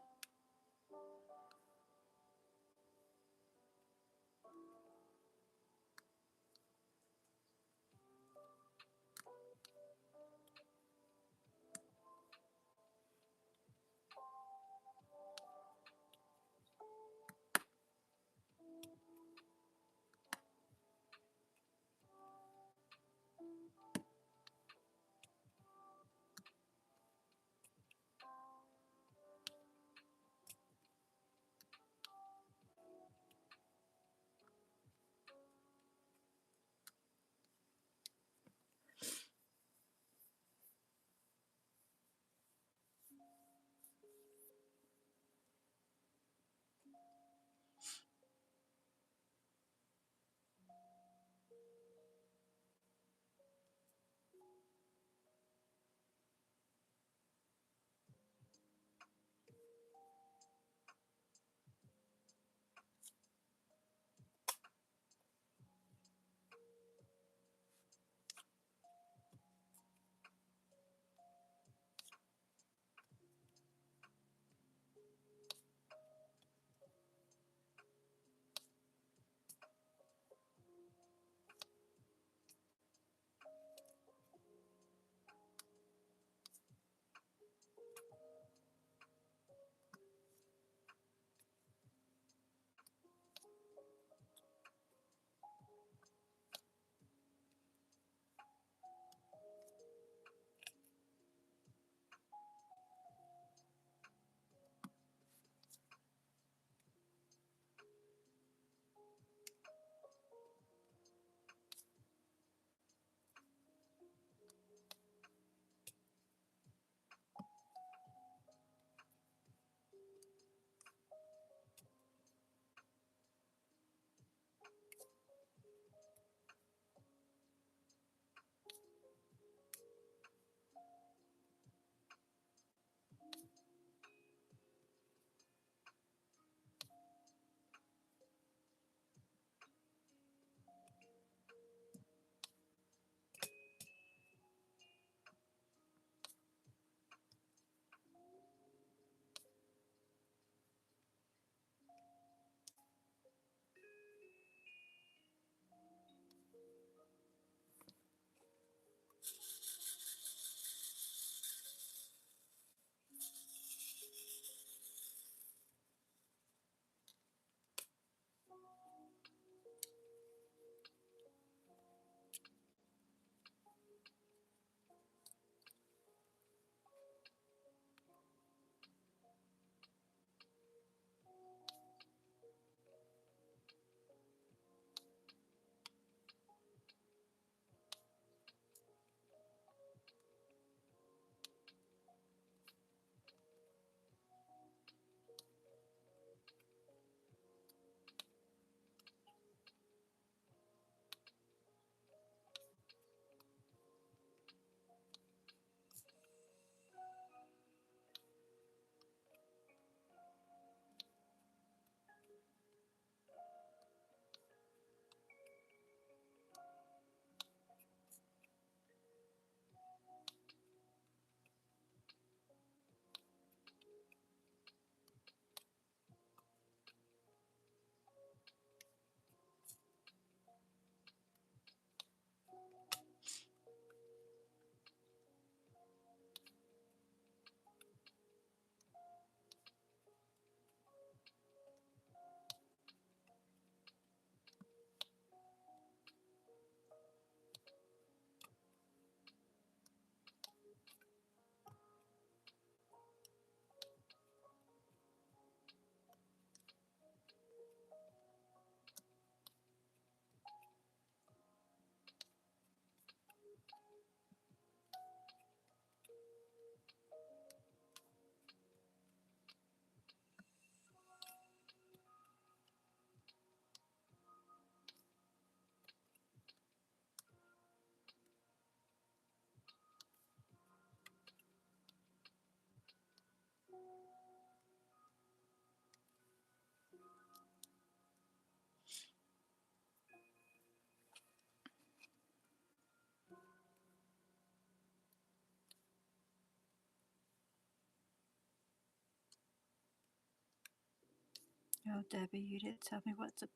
Oh, Debbie, you didn't tell me what the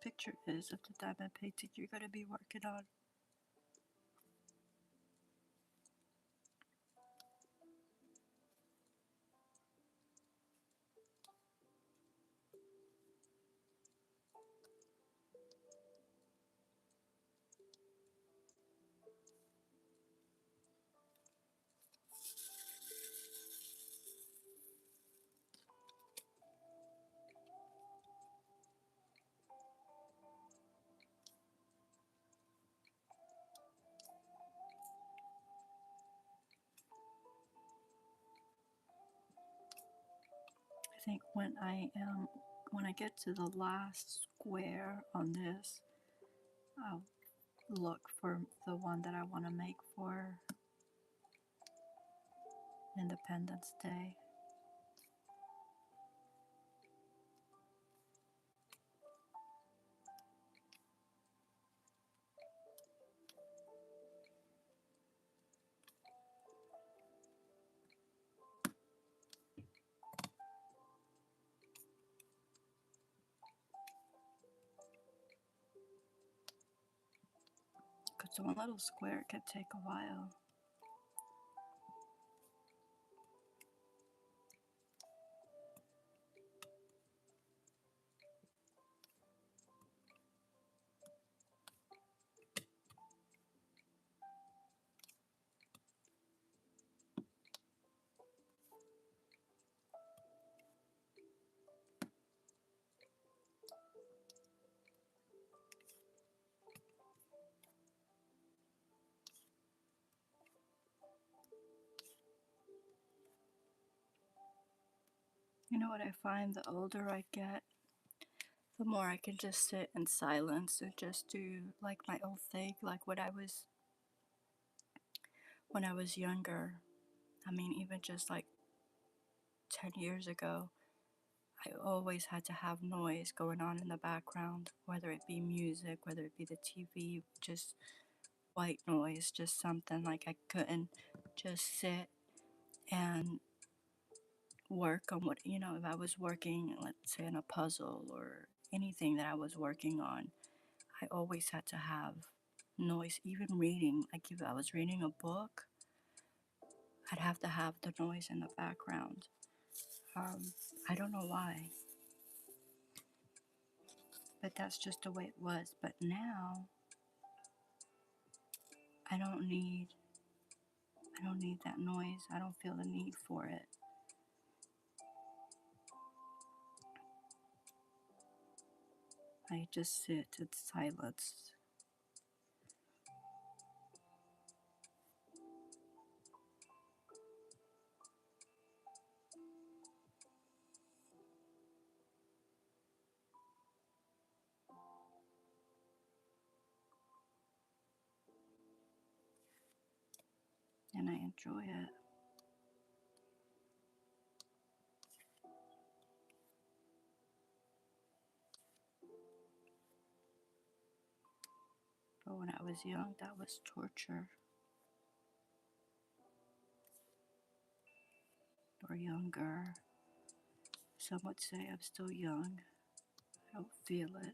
picture is of the diamond painting you're going to be working on. I think when I get to the last square on this, I'll look for the one that I want to make for Independence Day. Because one little square could take a while. You know what I find, the older I get, the more I can just sit in silence and just do like my old thing, like when I was younger. I mean, even just like 10 years ago, I always had to have noise going on in the background, whether it be music, whether it be the TV, just white noise, just something like I couldn't just sit and work on what, if I was working, let's say, in a puzzle or anything that I was working on, I always had to have noise. Even reading, like if I was reading a book, I'd have to have the noise in the background. I don't know why, but that's just the way it was. But now I don't need I don't need that noise. I don't feel the need for it. I just sit in silence. And I enjoy it. But when I was young, that was torture. Or younger. Some would say I'm still young. I don't feel it.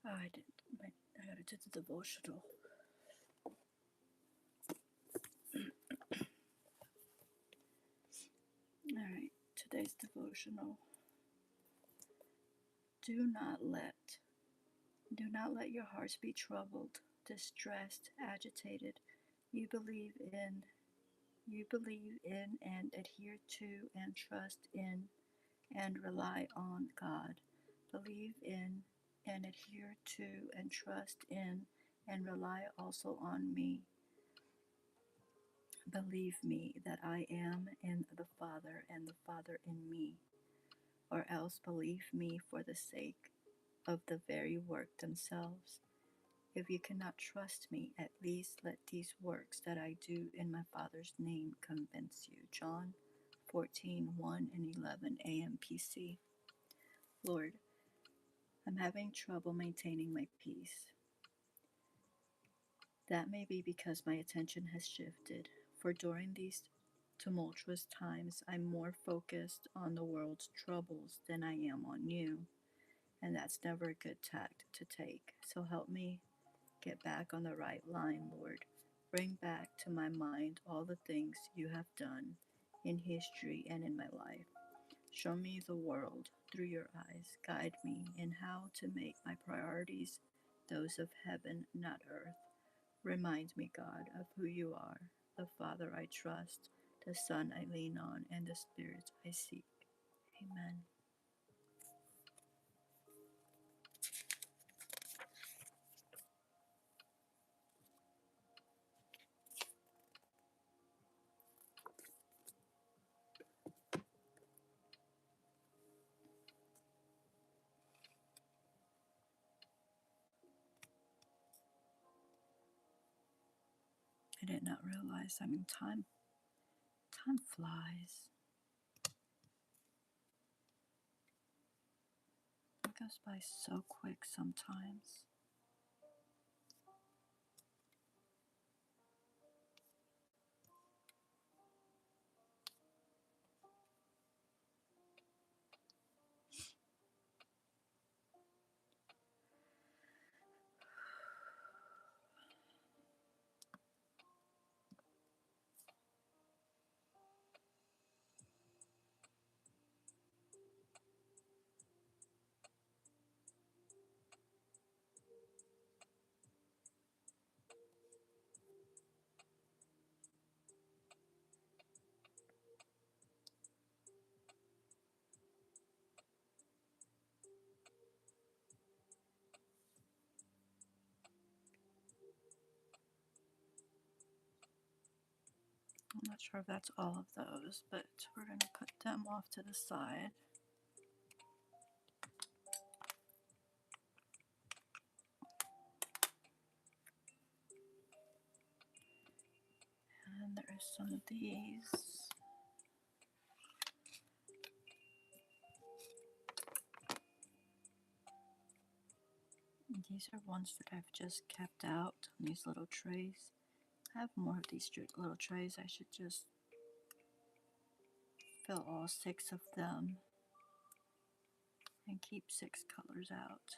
Oh, I gotta do the devotional. Alright, today's devotional. Do not let do not let your hearts be troubled, distressed, agitated. You believe in and adhere to and trust in and rely on God. Believe in and adhere to and trust in and rely also on me. Believe me that I am in the Father and the Father in me, or else believe me for the sake of the very work themselves. If you cannot trust me, at least let these works that I do in my Father's name convince you. John 14:1 and 11 AMPC. Lord, I'm having trouble maintaining my peace. That may be because my attention has shifted, for during these tumultuous times I'm more focused on the world's troubles than I am on you, and that's never a good tact to take. So help me get back on the right line, Lord. Bring back to my mind all the things you have done in history and in my life. Show me the world through your eyes. Guide me in how to make my priorities those of heaven, not earth. Remind me, God, of who you are, the Father I trust, the Son I lean on, and the Spirit I seek. Amen. I did not realize, time flies. It goes by so quick sometimes. I'm not sure if that's all of those, but we're going to put them off to the side. And there is some of these. These are ones that I've just kept out on these little trays. I have more of these little trays. I should just fill all 6 of them and keep 6 colors out.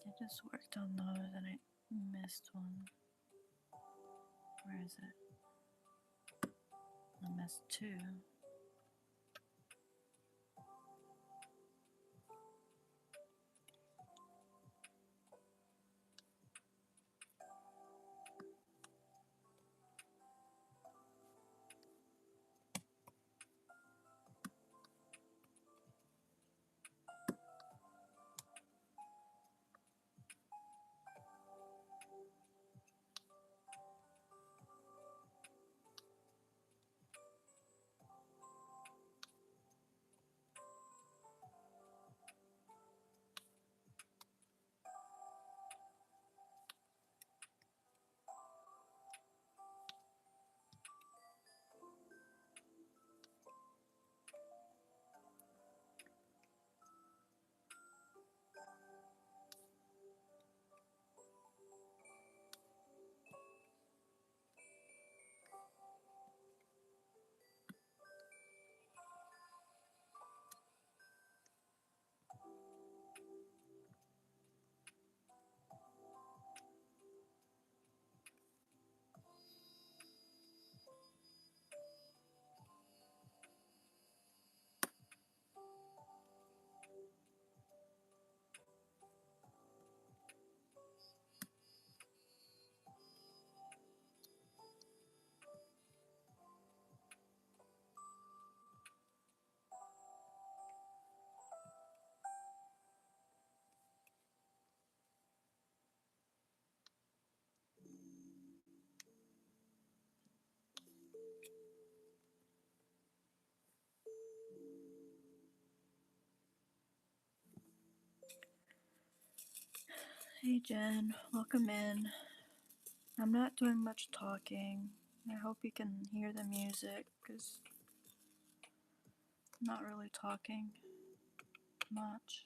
I just worked on those and I missed one. Where is it? I missed 2. Hey Jen, welcome in. I'm not doing much talking. I hope you can hear the music because I'm not really talking much.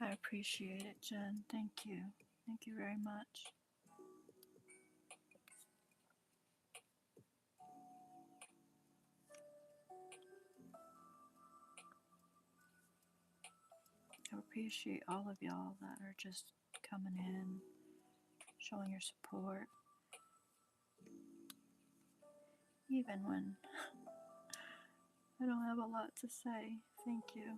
I appreciate it, Jen. Thank you. Thank you very much. I appreciate all of y'all that are just coming in, showing your support, even when I don't have a lot to say. Thank you.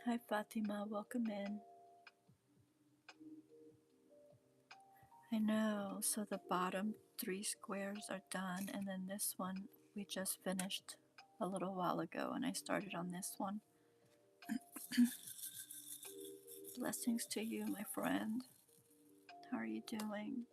Hi Fatima, welcome in. I know, so the bottom 3 squares are done, and then this one we just finished a little while ago, and I started on this one. Blessings to you, my friend. How are you doing?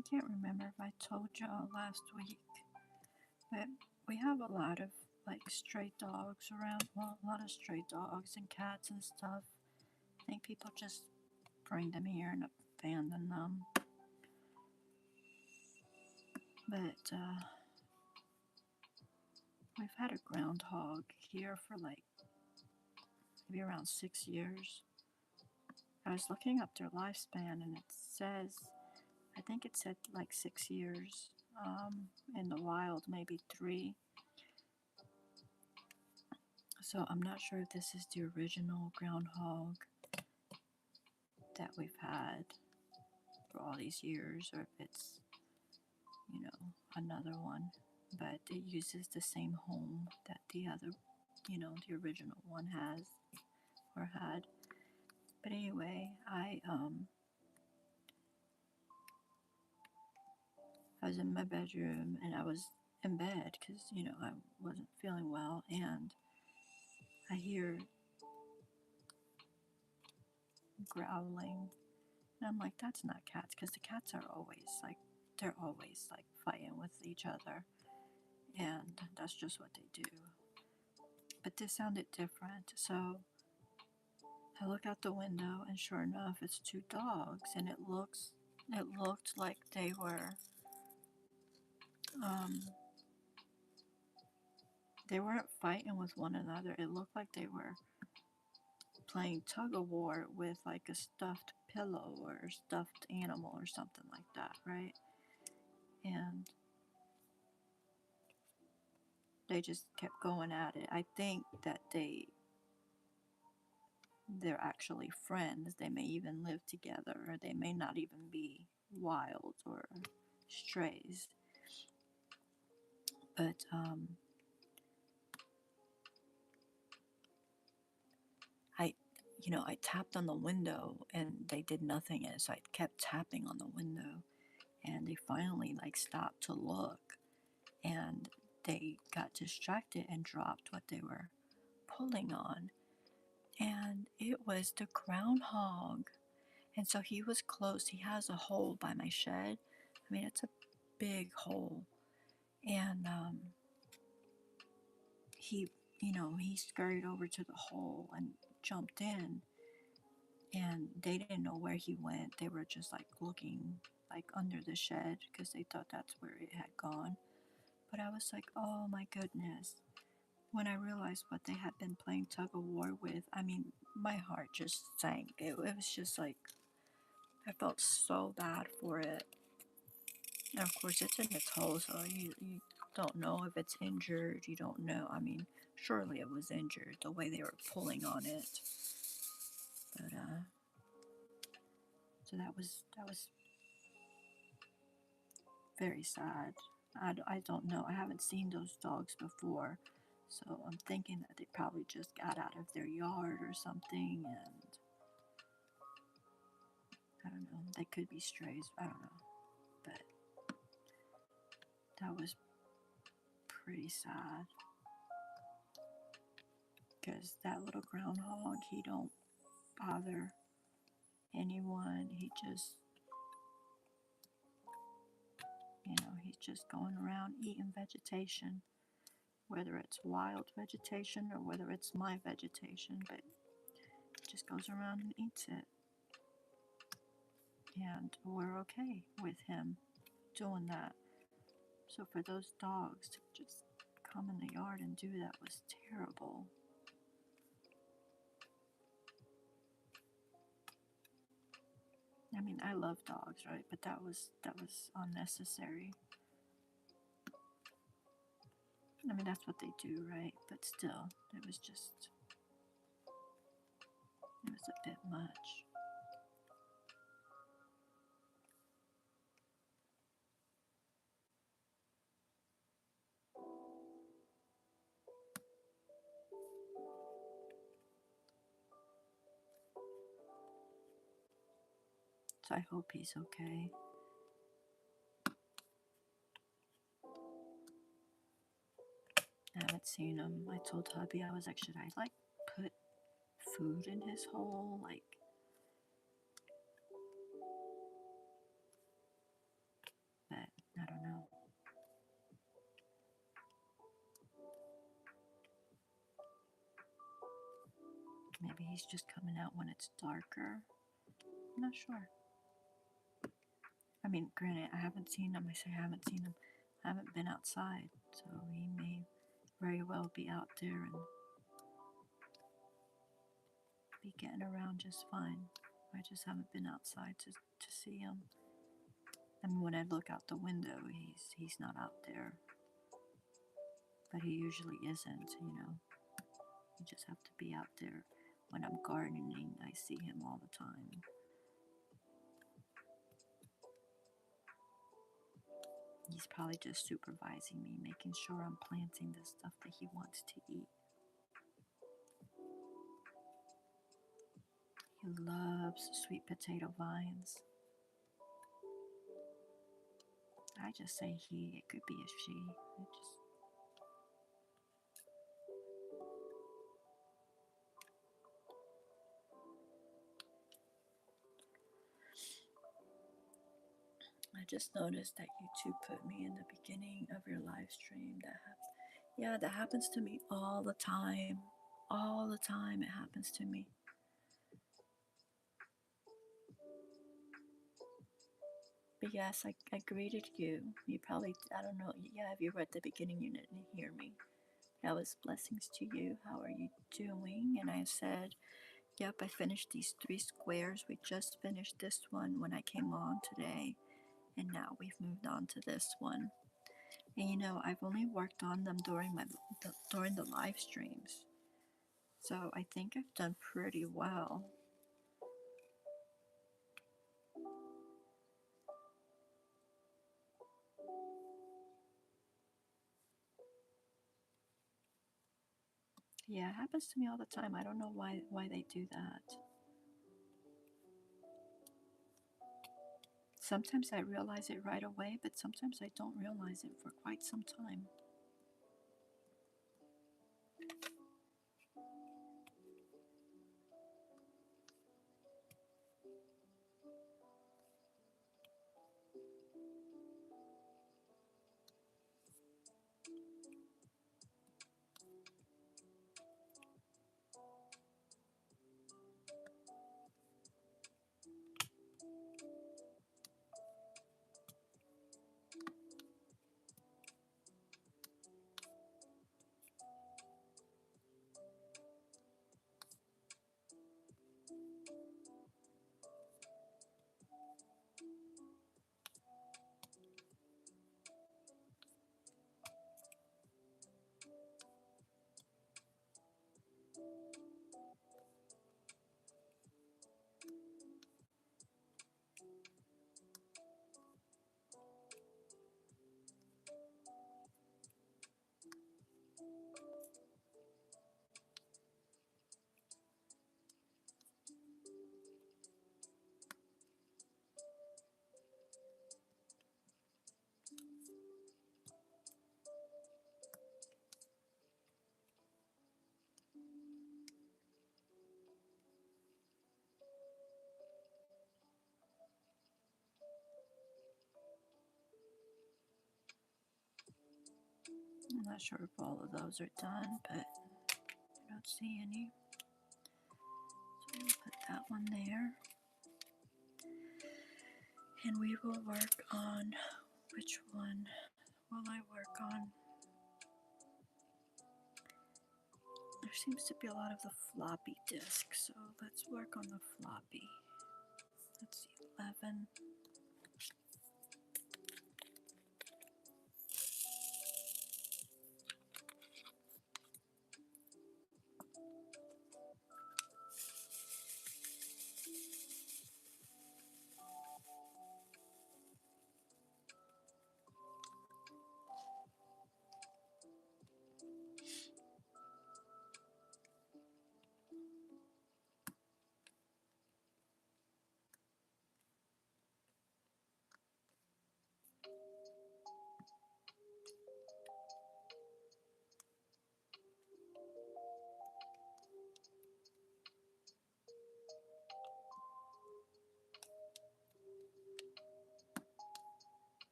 I can't remember if I told y'all last week, but we have a lot of like stray dogs around. Well, a lot of stray dogs and cats and stuff. I think people just bring them here and abandon them. But we've had a groundhog here for like maybe around 6 years. I was looking up their lifespan and it says, I think it said like 6 years. In the wild, maybe 3. So I'm not sure if this is the original groundhog that we've had for all these years or if it's, another one. But it uses the same home that the other, the original one has or had. But anyway, I was in my bedroom and I was in bed because, I wasn't feeling well, and I hear growling. And I'm like, that's not cats, because the cats are always like, they're always like fighting with each other. And that's just what they do. But this sounded different. So I look out the window and sure enough, it's 2 dogs. And it looked like um, they weren't fighting with one another. It looked like they were playing tug of war with like a stuffed pillow or a stuffed animal or something like that, right? And they just kept going at it. I think that they're actually friends. They may even live together, or they may not even be wild or strays. But I I tapped on the window and they did nothing, and so I kept tapping on the window, and they finally like stopped to look, and they got distracted and dropped what they were pulling on. And it was the groundhog. And so he was close. He has a hole by my shed. I mean, it's a big hole. And he, he scurried over to the hole and jumped in. And they didn't know where he went. They were just like looking like under the shed because they thought that's where it had gone. But I was like, oh my goodness. When I realized what they had been playing tug of war with, I mean, my heart just sank. It was just like, I felt so bad for it. And of course, it's in its hole, so you don't know if it's injured. You don't know. I mean, surely it was injured the way they were pulling on it. But so that was very sad. I don't know. I haven't seen those dogs before, so I'm thinking that they probably just got out of their yard or something, and I don't know. They could be strays. I don't know, but that was pretty sad because that little groundhog, he don't bother anyone. He just, he's just going around eating vegetation, whether it's wild vegetation or whether it's my vegetation, but he just goes around and eats it. And we're okay with him doing that. So for those dogs to just come in the yard and do that was terrible. I mean, I love dogs, right? But that was unnecessary. I mean, that's what they do, right? But still, it was a bit much. So I hope he's okay. I haven't seen him. I told hubby, I was like, should I like put food in his hole? Like, but I don't know. Maybe he's just coming out when it's darker. I'm not sure. I mean, granted, I haven't seen him. I say I haven't seen him. I haven't been outside, so he may very well be out there and be getting around just fine. I just haven't been outside to see him. I mean, when I look out the window, he's not out there, but he usually isn't. You just have to be out there. When I'm gardening, I see him all the time. He's probably just supervising me, making sure I'm planting the stuff that he wants to eat. He loves sweet potato vines. I just say he, it could be a she. I just noticed that you two put me in the beginning of your live stream. That happens to me all the time. All the time it happens to me. But yes, I greeted you. You probably, I don't know, yeah, if you were at the beginning, you didn't hear me. That was blessings to you. How are you doing? And I said, yep, I finished these 3 squares. We just finished this one when I came on today. And now we've moved on to this one. And I've only worked on them during the live streams. So I think I've done pretty well. Yeah, it happens to me all the time. I don't know why they do that. Sometimes I realize it right away, but sometimes I don't realize it for quite some time. I'm not sure if all of those are done, but I don't see any. So we'll put that one there. And we will work on, which one will I work on? There seems to be a lot of the floppy disk, so let's work on the floppy. Let's see, 11.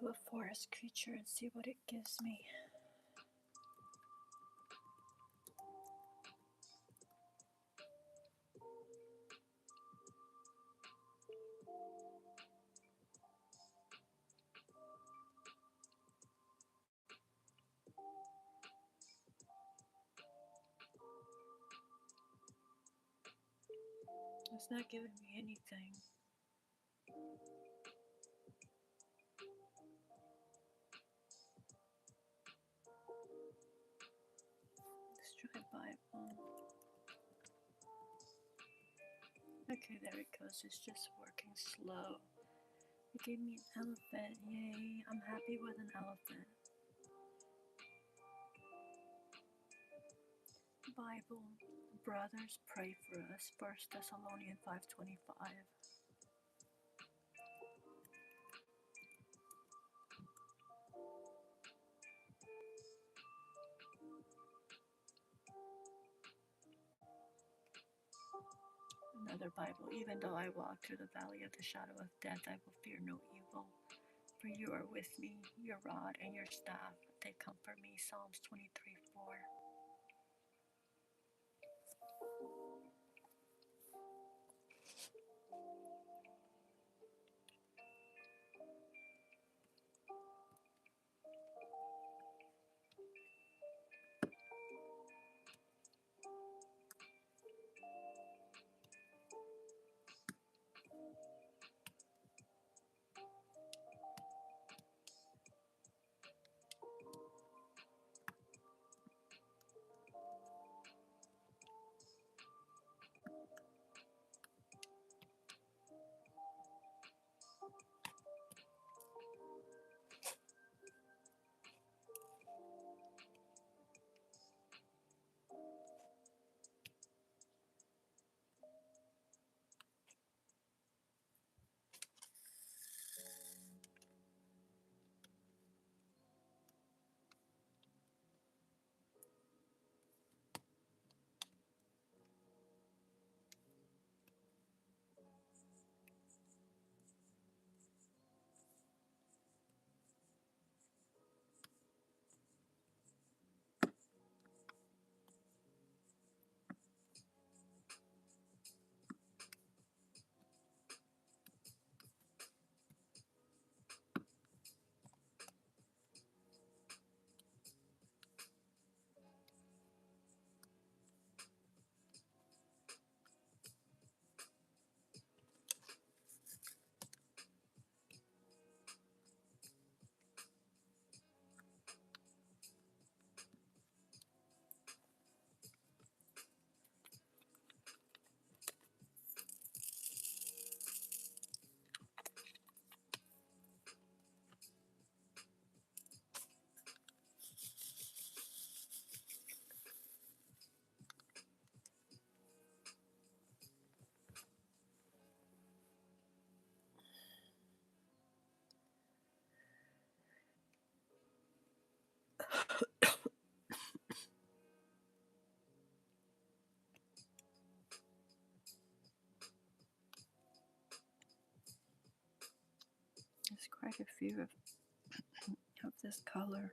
do a forest creature and see what it gives me. It's not giving me anything. Let's try Bible. Okay, there it goes. It's just working slow. It gave me an elephant. Yay, I'm happy with an elephant. Bible. Brothers, pray for us. 1 Thessalonians 5:25. Another Bible. Even though I walk through the valley of the shadow of death, I will fear no evil. For you are with me, your rod and your staff, they comfort me. Psalms 23:4. There's quite a few of this color.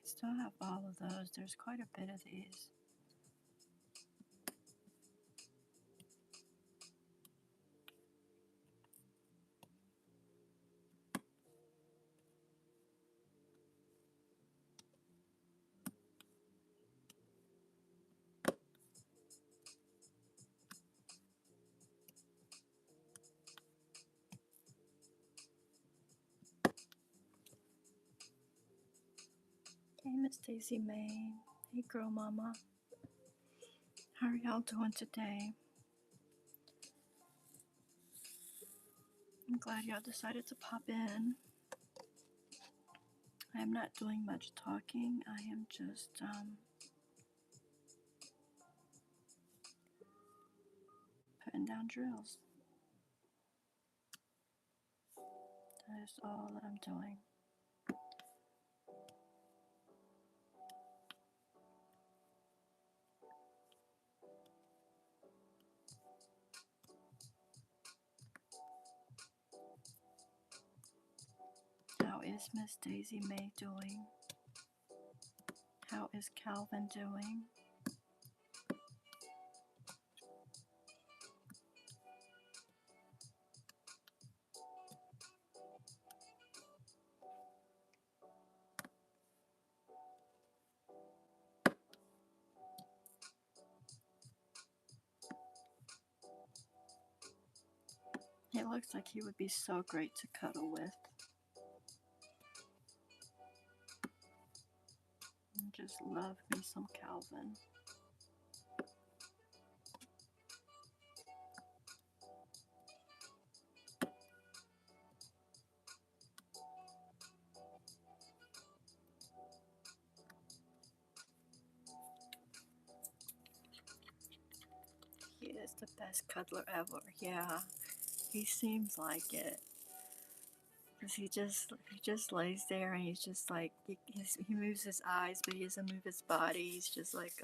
still have all of those. There's quite a bit of these. Hey, Miss Daisy May. Hey, Girl Mama. How are y'all doing today? I'm glad y'all decided to pop in. I am not doing much talking. I am just putting down drills. That is all that I'm doing. How is Miss Daisy May doing? How is Calvin doing? It looks like he would be so great to cuddle with. I just love me some Calvin. He is the best cuddler ever. Yeah, he seems like it. Cause he just lays there and he's just like he moves his eyes, but he doesn't move his body. He's just like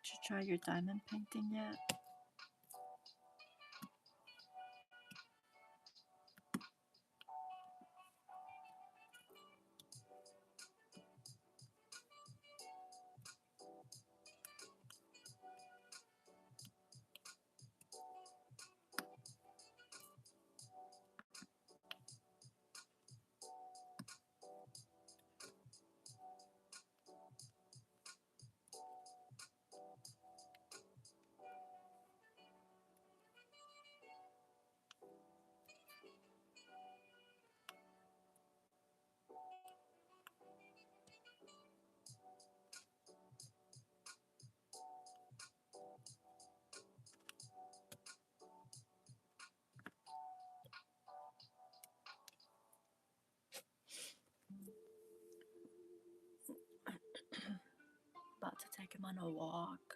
Did you try your diamond painting yet? About to take him on a walk.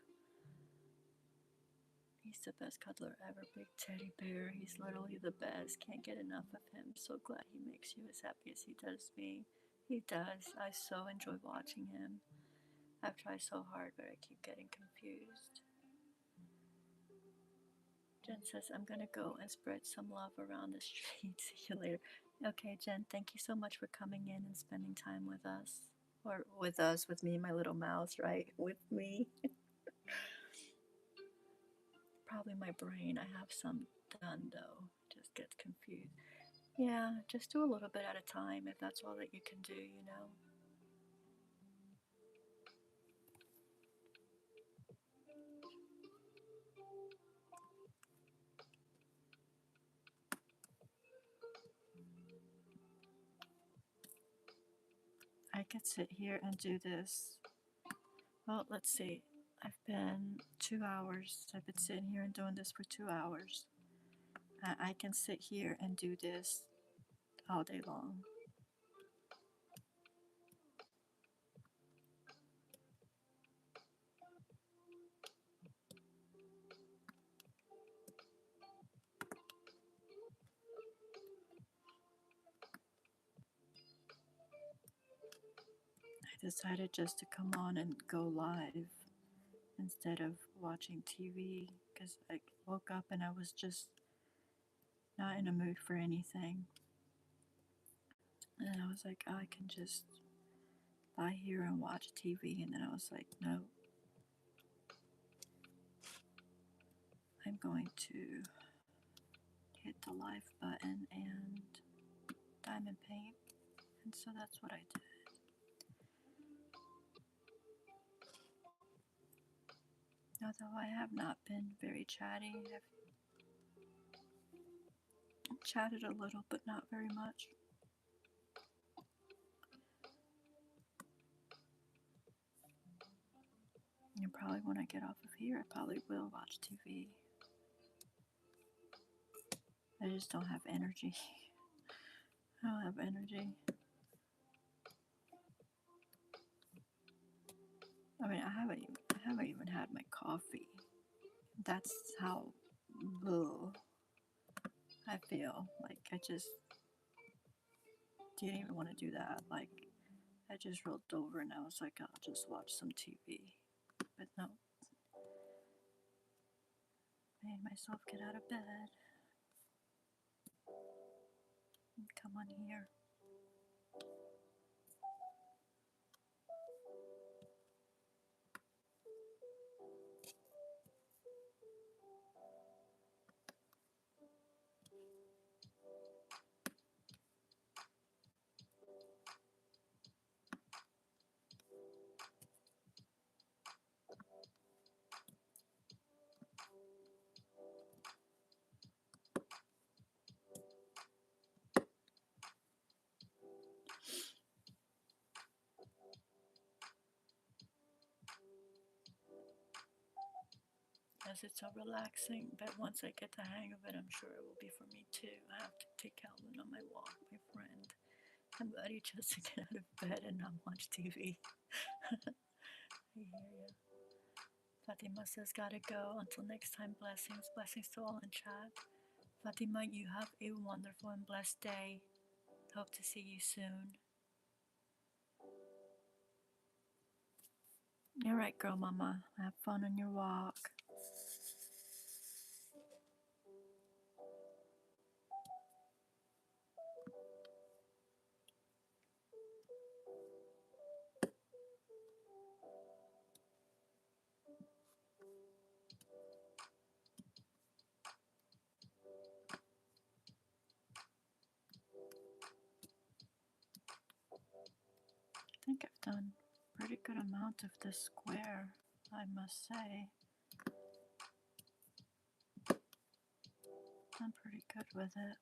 He's the best cuddler ever. Big teddy bear. He's literally the best. Can't get enough of him. So glad he makes you as happy as he does me. He does. I so enjoy watching him. I've tried so hard, but I keep getting confused. Jen says, I'm gonna go and spread some love around the street. See you later. Okay, Jen, thank you so much for coming in and spending time with us. Or with us, with me and my little mouse, right? With me. Probably my brain. I have some done though. Just gets confused. Yeah, just do a little bit at a time if that's all that you can do, you know. I could sit here and do this. Well, let's see. I've been 2 hours. I've been sitting here and doing this for 2 hours. I can sit here and do this all day long. decided just to come on and go live instead of watching TV because I woke up and I was just not in a mood for anything. And I was like, oh, I can just lie here and watch TV. And then I was like, no, I'm going to hit the live button and diamond paint. And so that's what I did. Although I have not been very chatty, I've chatted a little, but not very much. And probably when I get off of here, I probably will watch TV. I just don't have energy. I don't have energy. I mean, I haven't even had my coffee. That's how I feel. Like I just didn't even want to do that. Like I just rolled over and I was like, I'll just watch some TV. But no, made myself get out of bed and come on here. As it's so relaxing, but once I get the hang of it, I'm sure it will be for me too. I have to take Calvin on my walk, my friend. I'm ready just to get out of bed and not watch TV. I hear you. Fatima says, gotta go. Until next time, blessings. Blessings to all in chat. Fatima, you have a wonderful and blessed day. Hope to see you soon. All right, girl mama. Have fun on your walk. I think I've done a pretty good amount of this square, I must say. I'm pretty good with it.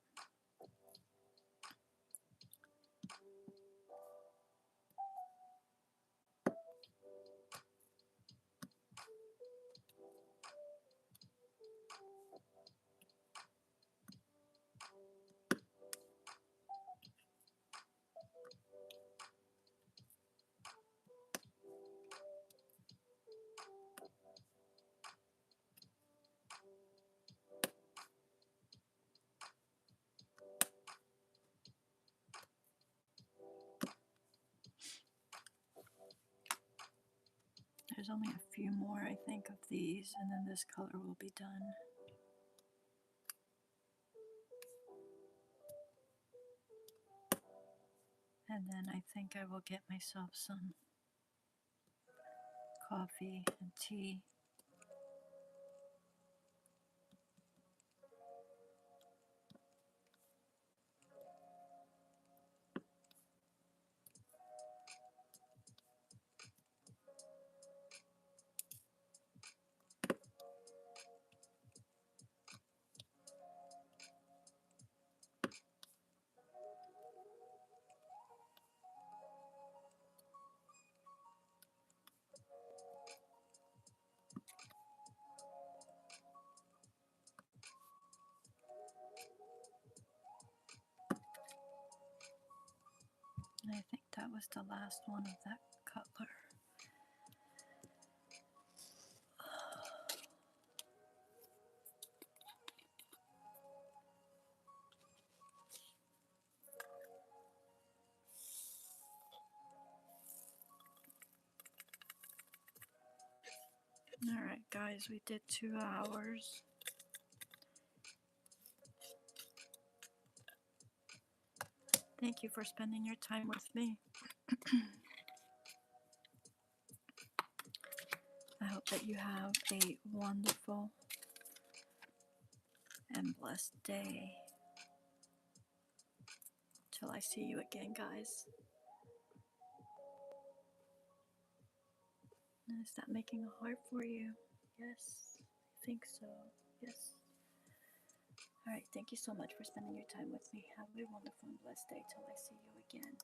There's only a few more, I think, of these, and then this color will be done. And then I think I will get myself some coffee and tea. And I think that was the last one of that color. Alright, guys, we did 2 hours. Thank you for spending your time with me. I hope that you have a wonderful and blessed day. Till I see you again, guys. Is that making a heart for you? Yes, I think so. Yes. Alright, thank you so much for spending your time with me. Have a wonderful and blessed day till I see you again.